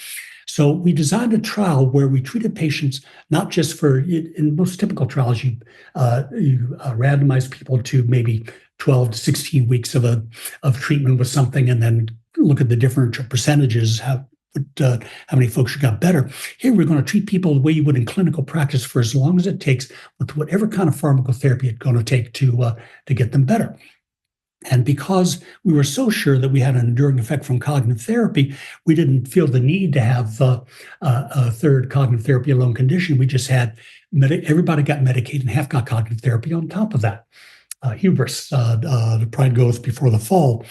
So we designed a trial where we treated patients not just for, in most typical trials, you randomize people to maybe 12 to 16 weeks of treatment with something, and then look at the different percentages, how many folks got better. Here we're going to treat people the way you would in clinical practice for as long as it takes, with whatever kind of pharmacotherapy it's going to take to get them better. And because we were so sure that we had an enduring effect from cognitive therapy, we didn't feel the need to have a third cognitive therapy alone condition. We just had everybody got medicated and half got cognitive therapy on top of that. Hubris, the pride goeth before the fall.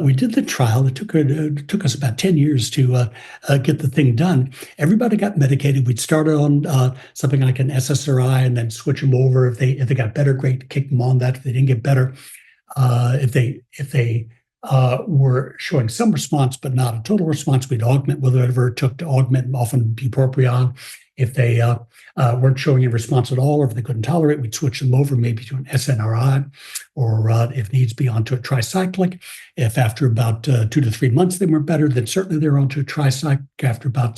We did the trial. It took us about 10 years to get the thing done. Everybody got medicated. We'd started on something like an SSRI and then switch them over. If they got better, great, kick them on that. If they didn't get better, if they were showing some response but not a total response, we'd augment with whatever it took to augment, often bupropion. If they weren't showing any response at all, or if they couldn't tolerate, we'd switch them over maybe to an SNRI, or if needs be, onto a tricyclic. If after about 2 to 3 months they weren't better, then certainly they're onto a tricyclic. After about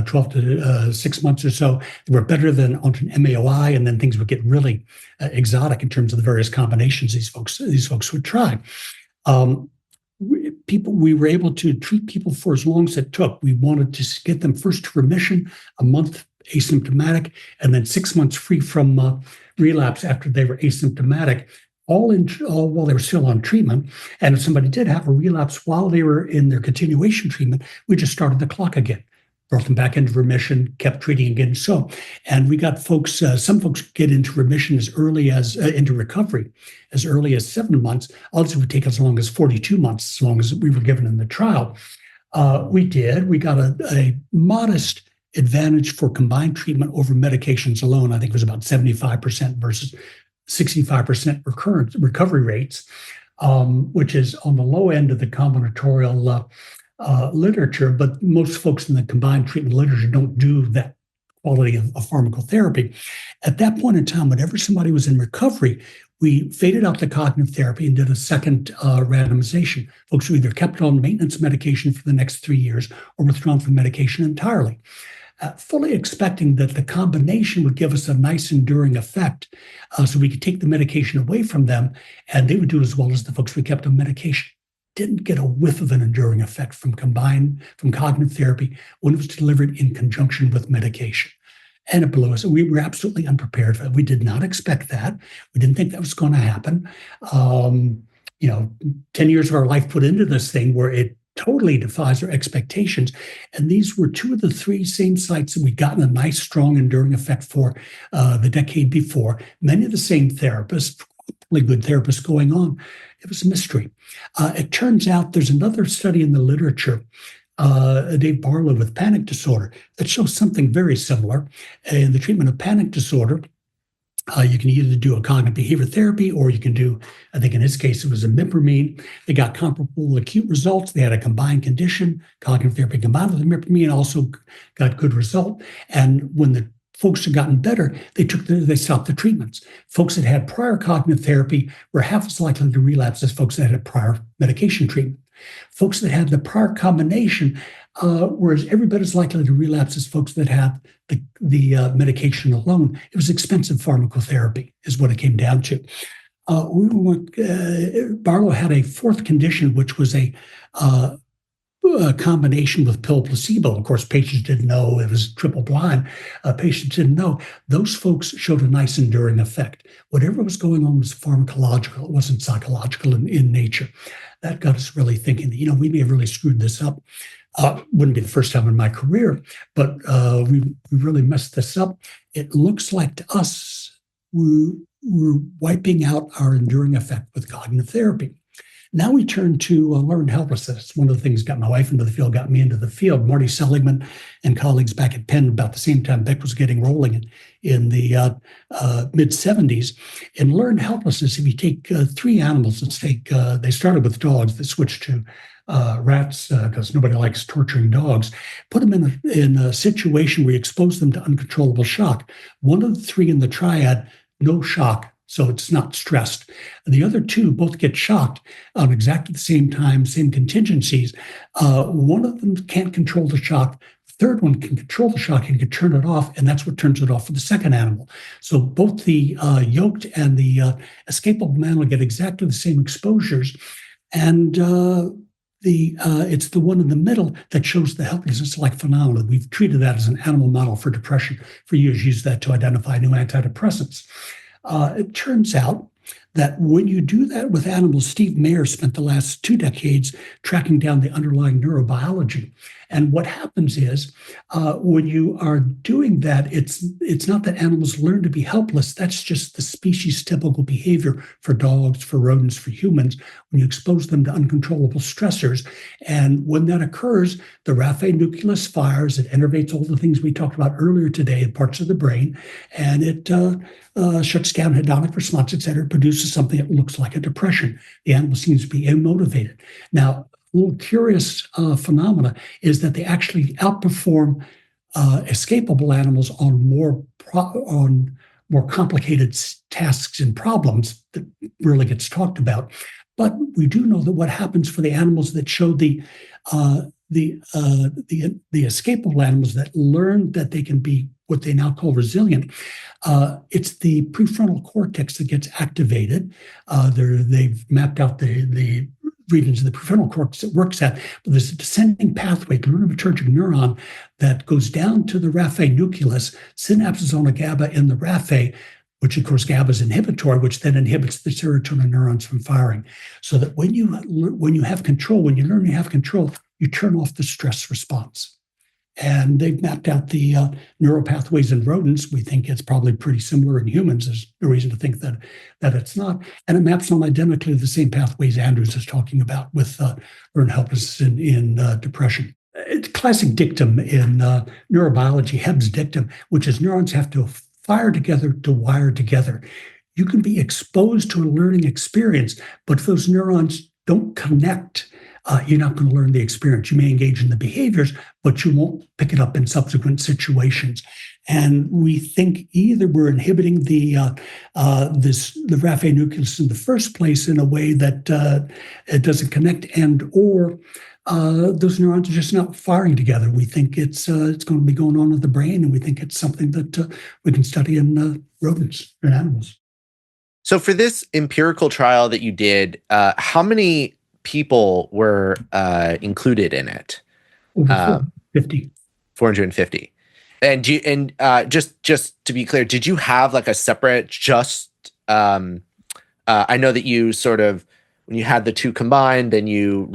12 to 6 months or so, they were better than onto an MAOI, and then things would get really exotic in terms of the various combinations these folks would try. We were able to treat people for as long as it took. We wanted to get them first to remission, a month asymptomatic, and then 6 months free from relapse after they were asymptomatic, all while they were still on treatment. And if somebody did have a relapse while they were in their continuation treatment, we just started the clock again, brought them back into remission, kept treating again. And we got folks, some folks get into remission as early as, into recovery as early as 7 months. Others would take as long as 42 months, as long as we were given in the trial. We got a modest advantage for combined treatment over medications alone. I think it was about 75% versus 65% recovery rates, which is on the low end of the combinatorial literature, but most folks in the combined treatment literature don't do that quality of pharmacotherapy. At that point in time, whenever somebody was in recovery, we faded out the cognitive therapy and did a second randomization. Folks were either kept on maintenance medication for the next 3 years or withdrawn from medication entirely, fully expecting that the combination would give us a nice enduring effect, so we could take the medication away from them and they would do as well as the folks we kept on medication. Didn't get a whiff of an enduring effect from cognitive therapy when it was delivered in conjunction with medication. And it blew us. We were absolutely unprepared for that. We did not expect that. We didn't think that was going to happen. 10 years of our life put into this thing where it totally defies our expectations. And these were 2 of the 3 same sites that we'd gotten a nice, strong, enduring effect for the decade before. Many of the same therapists, really good therapists going on. It was a mystery. It turns out there's another study in the literature, Dave Barlow, with panic disorder, that shows something very similar. In the treatment of panic disorder, you can either do a cognitive behavior therapy, or you can do, I think in his case, it was a imipramine. They got comparable acute results. They had a combined condition, cognitive therapy combined with imipramine, also got good result. And when the folks had gotten better, they stopped the treatments. Folks that had prior cognitive therapy were half as likely to relapse as folks that had prior medication treatment. Folks that had the prior combination were every bit as likely to relapse as folks that had the medication alone. It was expensive pharmacotherapy, is what it came down to. Barlow had a fourth condition, which was a combination with pill placebo. Of course, patients didn't know. It was triple blind. Patients didn't know. Those folks showed a nice enduring effect. Whatever was going on was pharmacological. It wasn't psychological in nature. That got us really thinking that, we may have really screwed this up. Wouldn't be the first time in my career, but we really messed this up. It looks like to us we're wiping out our enduring effect with cognitive therapy. Now we turn to learned helplessness. One of the things that got my wife into the field, got me into the field. Marty Seligman and colleagues back at Penn, about the same time Beck was getting rolling in the mid-70s. In learned helplessness, if you take three animals, let's take, they started with dogs, they switched to rats because nobody likes torturing dogs, put them in a situation where you expose them to uncontrollable shock. One of the three in the triad, no shock, so it's not stressed. And the other two both get shocked on exactly the same time, same contingencies. One of them can't control the shock. The third one can control the shock and can turn it off, and that's what turns it off for the second animal. So both the yoked and the escapable animal get exactly the same exposures, and it's the one in the middle that shows the helplessness-like phenomenon. We've treated that as an animal model for depression for years, used that to identify new antidepressants. It turns out that when you do that with animals, Steve Mayer spent the last 2 decades tracking down the underlying neurobiology. And what happens is when you are doing that, it's not that animals learn to be helpless. That's just the species typical behavior for dogs, for rodents, for humans, when you expose them to uncontrollable stressors. And when that occurs, the raphe nucleus fires, it innervates all the things we talked about earlier today in parts of the brain, and it shuts down hedonic response, et cetera, produces something that looks like a depression. The animal seems to be immotivated. Now, a little curious phenomena is that they actually outperform escapable animals on more complicated tasks and problems that rarely gets talked about. But we do know that what happens for the animals that show the escapable animals that learn that they can be what they now call resilient, it's the prefrontal cortex that gets activated. They've mapped out the regions of the prefrontal cortex it works at, but there's a descending pathway, glutamatergic neuron, that goes down to the raphe nucleus, synapses on a GABA in the raphe, which of course GABA is inhibitory, which then inhibits the serotonin neurons from firing. So that when you have control, when you learn you have control, you turn off the stress response. And they've mapped out the neural pathways in rodents. We think it's probably pretty similar in humans. There's no reason to think that it's not. And it maps on identically the same pathways Andrews is talking about with learned helplessness in depression. It's classic dictum in neurobiology, Hebb's dictum, which is neurons have to fire together to wire together. You can be exposed to a learning experience, but if those neurons don't connect, you're not going to learn the experience. You may engage in the behaviors, but you won't pick it up in subsequent situations. And we think either we're inhibiting the raphe nucleus in the first place in a way that it doesn't connect, or those neurons are just not firing together. We think it's going to be going on in the brain, and we think it's something that we can study in rodents and animals. So for this empirical trial that you did, how many people were included in it? Over 450. 450. And just to be clear, did you have like a separate I know that you sort of, when you had the two combined, then you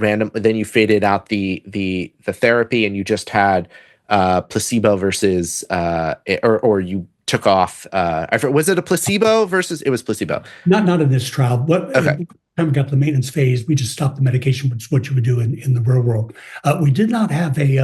faded out the therapy, and you just had placebo versus or you took off. Was it a placebo versus? It was placebo. Not in this trial. But okay. Time we got to the maintenance phase, we just stopped the medication, which is what you would do in the real world. We did not have we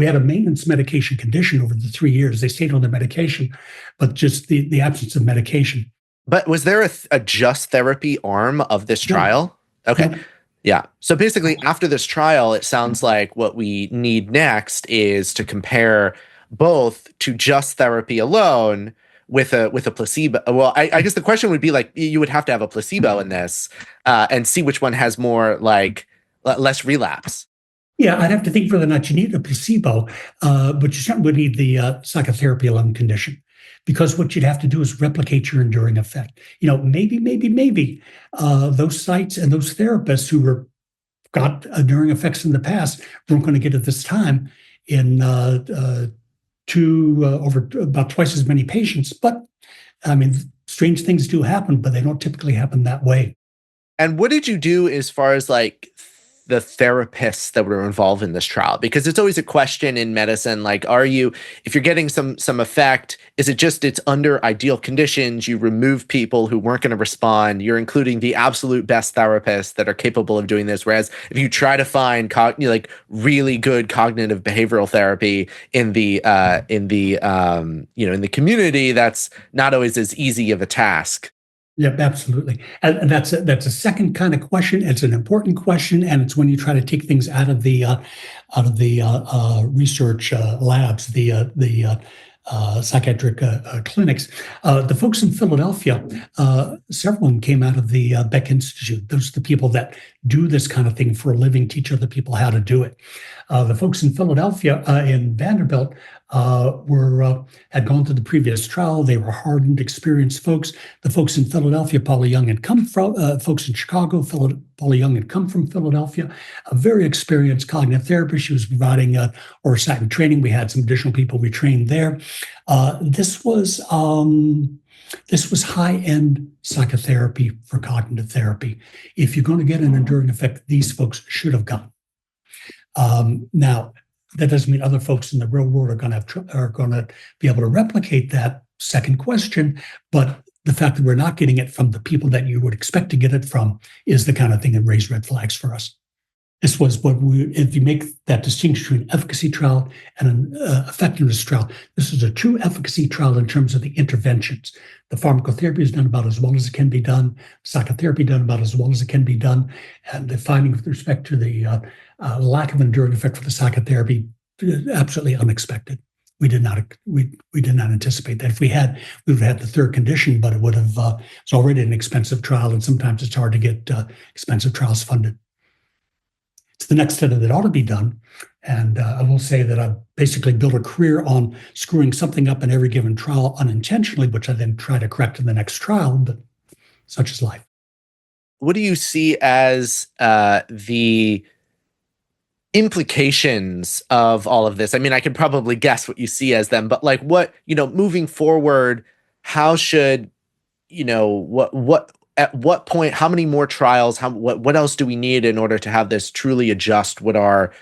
had a maintenance medication condition over the 3 years. They stayed on the medication, but just the absence of medication. But was there a just therapy arm of this trial? No. Okay. No. Yeah. So basically, after this trial, it sounds like what we need next is to compare both to just therapy alone with a placebo. Well, I guess the question would be like, you would have to have a placebo in this and see which one has more less relapse. Yeah, I'd have to think whether or not you need a placebo, but you certainly would need the psychotherapy alone condition, because what you'd have to do is replicate your enduring effect. Maybe those sites and those therapists who got enduring effects in the past weren't going to get it this time in over about twice as many patients. But I mean, strange things do happen, but they don't typically happen that way. And what did you do as far as like the therapists that were involved in this trial? Because it's always a question in medicine, like, if you're getting some effect, is it just it's under ideal conditions, you remove people who weren't going to respond, you're including the absolute best therapists that are capable of doing this, whereas if you try to find like really good cognitive behavioral therapy in the community, that's not always as easy of a task. Yep, absolutely. And that's a second kind of question. It's an important question, and it's when you try to take things out of the research labs, the psychiatric clinics. The folks in Philadelphia, several of them came out of the Beck Institute. Those are the people that do this kind of thing for a living, teach other people how to do it. The folks in Philadelphia, in Vanderbilt, had gone through the previous trial. They were hardened, experienced folks. The folks in Philadelphia, Paula Young had come from, folks in Chicago, Paula Young had come from Philadelphia, a very experienced cognitive therapist. She was providing Orsatin training. We had some additional people we trained there. This was high-end psychotherapy for cognitive therapy. If you're going to get an enduring effect, these folks should have gotten. Now, that doesn't mean other folks in the real world are going to be able to replicate that second question, but the fact that we're not getting it from the people that you would expect to get it from is the kind of thing that raised red flags for us. This was if you make that distinction between an efficacy trial and an effectiveness trial, this is a true efficacy trial in terms of the interventions. The pharmacotherapy is done about as well as it can be done, psychotherapy done about as well as it can be done, and the finding with respect to the lack of enduring effect for the psychotherapy, absolutely unexpected. We did not anticipate that. If we had, we would have had the third condition, but it would have it's already an expensive trial, and sometimes it's hard to get expensive trials funded. It's the next study that ought to be done. And I will say that I've basically built a career on screwing something up in every given trial unintentionally, which I then try to correct in the next trial, but such is life. What do you see as the implications of all of this? I mean, I can probably guess what you see as them, but like what, moving forward, how should, at what point, how many more trials, what else do we need in order to have this truly adjust what our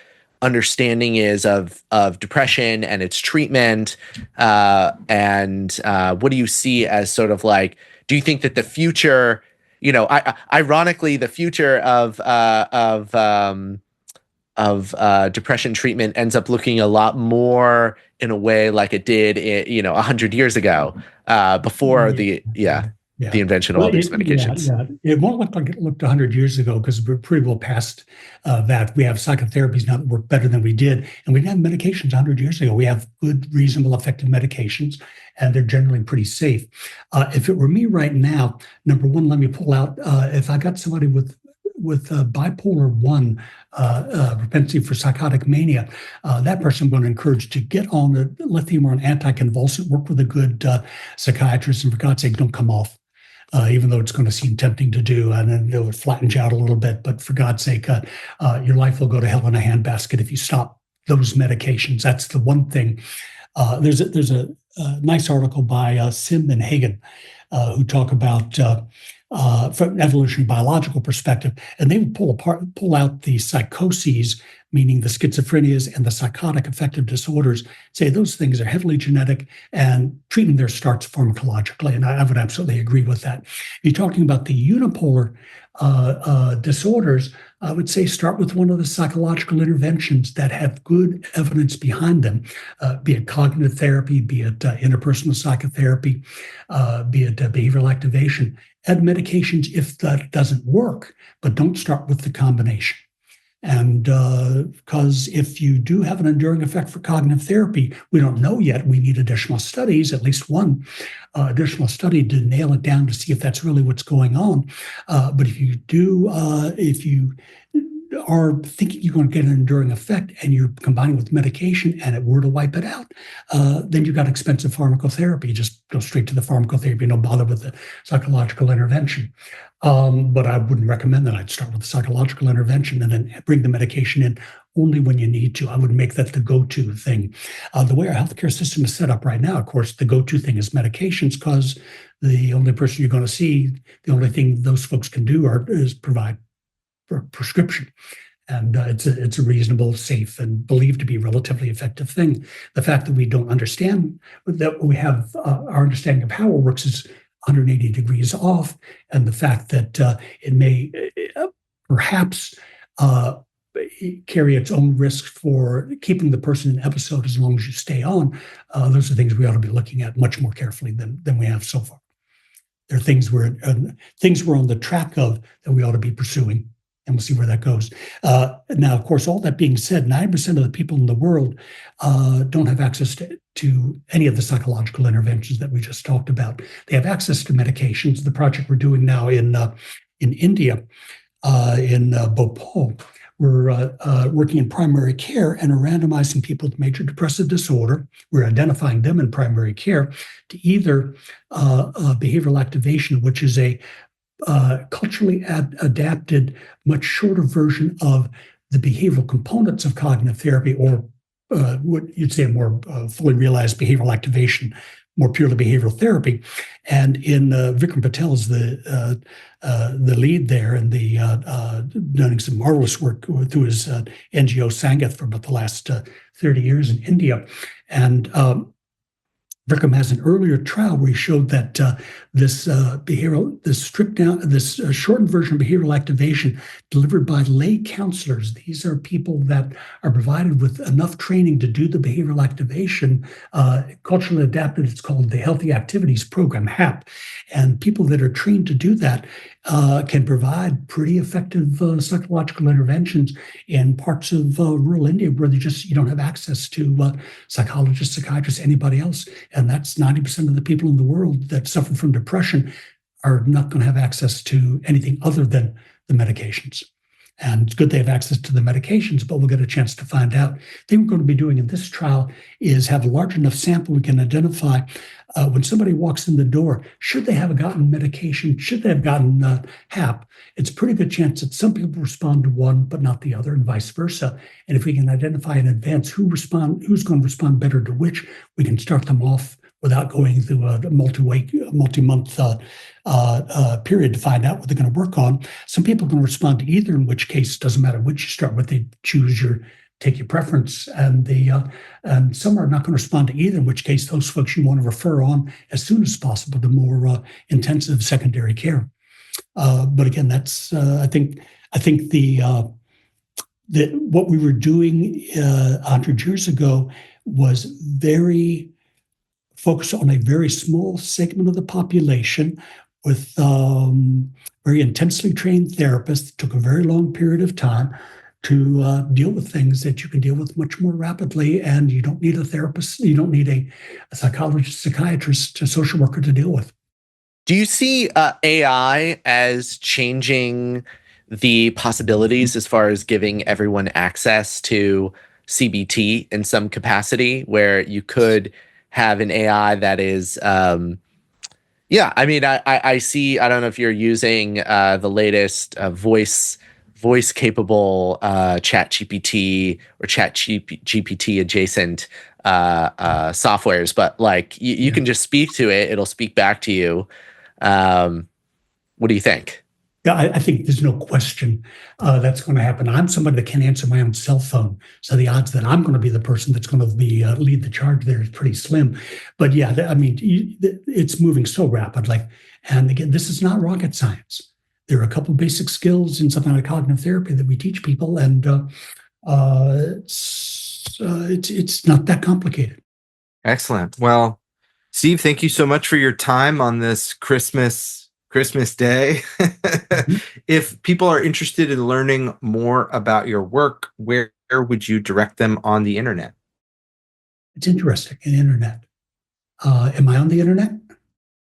understanding is of depression and its treatment? And what do you see as sort of like, do you think that the future, ironically, the future of depression treatment ends up looking a lot more in a way like it did, 100 years ago, before the invention of all these medications. It won't look like it looked 100 years ago because we're pretty well past that. We have psychotherapies now that work better than we did, and we didn't have medications 100 years ago. We have good, reasonable, effective medications, and they're generally pretty safe. If it were me right now, number one, let me pull out, if I got somebody with bipolar 1 propensity for psychotic mania, that person I'm going to encourage to get on a lithium or an anticonvulsant, work with a good psychiatrist, and for God's sake, don't come off. Even though it's going to seem tempting to do, and then it would flatten you out a little bit. But for God's sake, your life will go to hell in a handbasket if you stop those medications. That's the one thing. There's a nice article by Sim and Hagen who talk about from an evolutionary biological perspective, and they would pull out the psychoses, meaning the schizophrenias and the psychotic affective disorders, say those things are heavily genetic, and treatment there starts pharmacologically. And I would absolutely agree with that. You're talking about the unipolar disorders, I would say start with one of the psychological interventions that have good evidence behind them, be it cognitive therapy, be it interpersonal psychotherapy, be it behavioral activation. Add medications if that doesn't work, but don't start with the combination. And because if you do have an enduring effect for cognitive therapy, we don't know yet. We need additional studies, at least one additional study to nail it down to see if that's really what's going on. But if you do, if you are thinking you're going to get an enduring effect and you're combining with medication and it were to wipe it out, then you've got expensive pharmacotherapy. Just go straight to the pharmacotherapy, don't bother with the psychological intervention. But I wouldn't recommend that. I'd start with the psychological intervention and then bring the medication in only when you need to. I would make that the go-to thing. The way our healthcare system is set up right now, of course, the go-to thing is medications because the only person you're going to see, the only thing those folks can do is provide prescription. And it's a reasonable, safe, and believed to be relatively effective thing. The fact that we don't understand, that we have our understanding of how it works is 180 degrees off, and the fact that it may perhaps carry its own risk for keeping the person in episode as long as you stay on, those are things we ought to be looking at much more carefully than we have so far. There are things we're on the track of that we ought to be pursuing, and we'll see where that goes. Now, of course, all that being said, 90% of the people in the world don't have access to any of the psychological interventions that we just talked about. They have access to medications. The project we're doing now in India, in Bhopal, we're working in primary care and are randomizing people with major depressive disorder. We're identifying them in primary care to either behavioral activation, which is a culturally adapted, much shorter version of the behavioral components of cognitive therapy, or what you'd say a more fully realized behavioral activation, more purely behavioral therapy. And in Vikram Patel is the lead there, and doing some marvelous work through his NGO Sangath for about the last 30 years in India. And Vikram has an earlier trial where he showed that this shortened version of behavioral activation delivered by lay counselors. These are people that are provided with enough training to do the behavioral activation, culturally adapted. It's called the Healthy Activities Program, HAP. And people that are trained to do that can provide pretty effective psychological interventions in parts of rural India where you don't have access to psychologists, psychiatrists, anybody else. And that's 90% of the people in the world that suffer from depression are not going to have access to anything other than the medications. And it's good they have access to the medications, but we'll get a chance to find out. The thing we're going to be doing in this trial is have a large enough sample we can identify when somebody walks in the door, should they have gotten medication, should they have gotten HAP, it's a pretty good chance that some people respond to one but not the other, and vice versa. And if we can identify in advance who's going to respond better to which, we can start them off without going through a multi-month period to find out what they're going to work on. Some people can respond to either, in which case it doesn't matter which you start with, they take your preference, and some are not going to respond to either, in which case those folks you want to refer on as soon as possible to more intensive secondary care. But again, that's I think that what we were doing 100 years ago was very focused on a very small segment of the population with very intensely trained therapists. It took a very long period of time to deal with things that you can deal with much more rapidly, and you don't need a therapist, you don't need a psychologist, psychiatrist, a social worker to deal with. Do you see AI as changing the possibilities as far as giving everyone access to CBT in some capacity, where you could have an AI that is, I see, I don't know if you're using the latest voice capable chat GPT or chat GPT adjacent softwares, but like you can just speak to it, it'll speak back to you. What do you think? Yeah, I think there's no question that's going to happen. I'm somebody that can't answer my own cell phone, so the odds that I'm going to be the person that's going to be lead the charge there is pretty slim. But yeah, it's moving so rapidly. And again, this is not rocket science. There are a couple of basic skills in something like cognitive therapy that we teach people, and it's not that complicated. Excellent. Well, Steve, thank you so much for your time on this Christmas Day. If people are interested in learning more about your work, where would you direct them on the internet? It's interesting, the internet. Am I on the internet?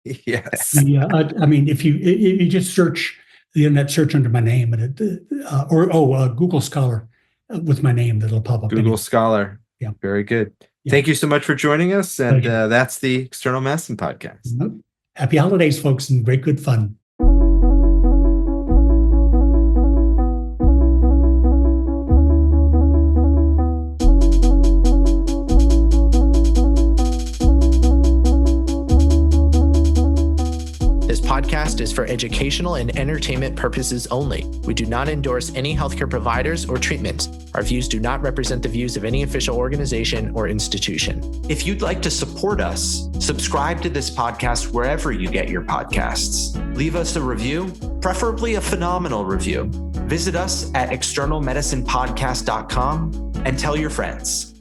Yes. Yeah, I mean, if you just search the internet, search under my name, and Google Scholar with my name, that'll pop up. Google Scholar. Yeah. Very good. Yeah. Thank you so much for joining us. And that's the External Medicine Podcast. Mm-hmm. Happy holidays, folks, and great good fun. This podcast is for educational and entertainment purposes only. We do not endorse any healthcare providers or treatments. Our views do not represent the views of any official organization or institution. If you'd like to support us, subscribe to this podcast wherever you get your podcasts. Leave us a review, preferably a phenomenal review. Visit us at externalmedicinepodcast.com and tell your friends.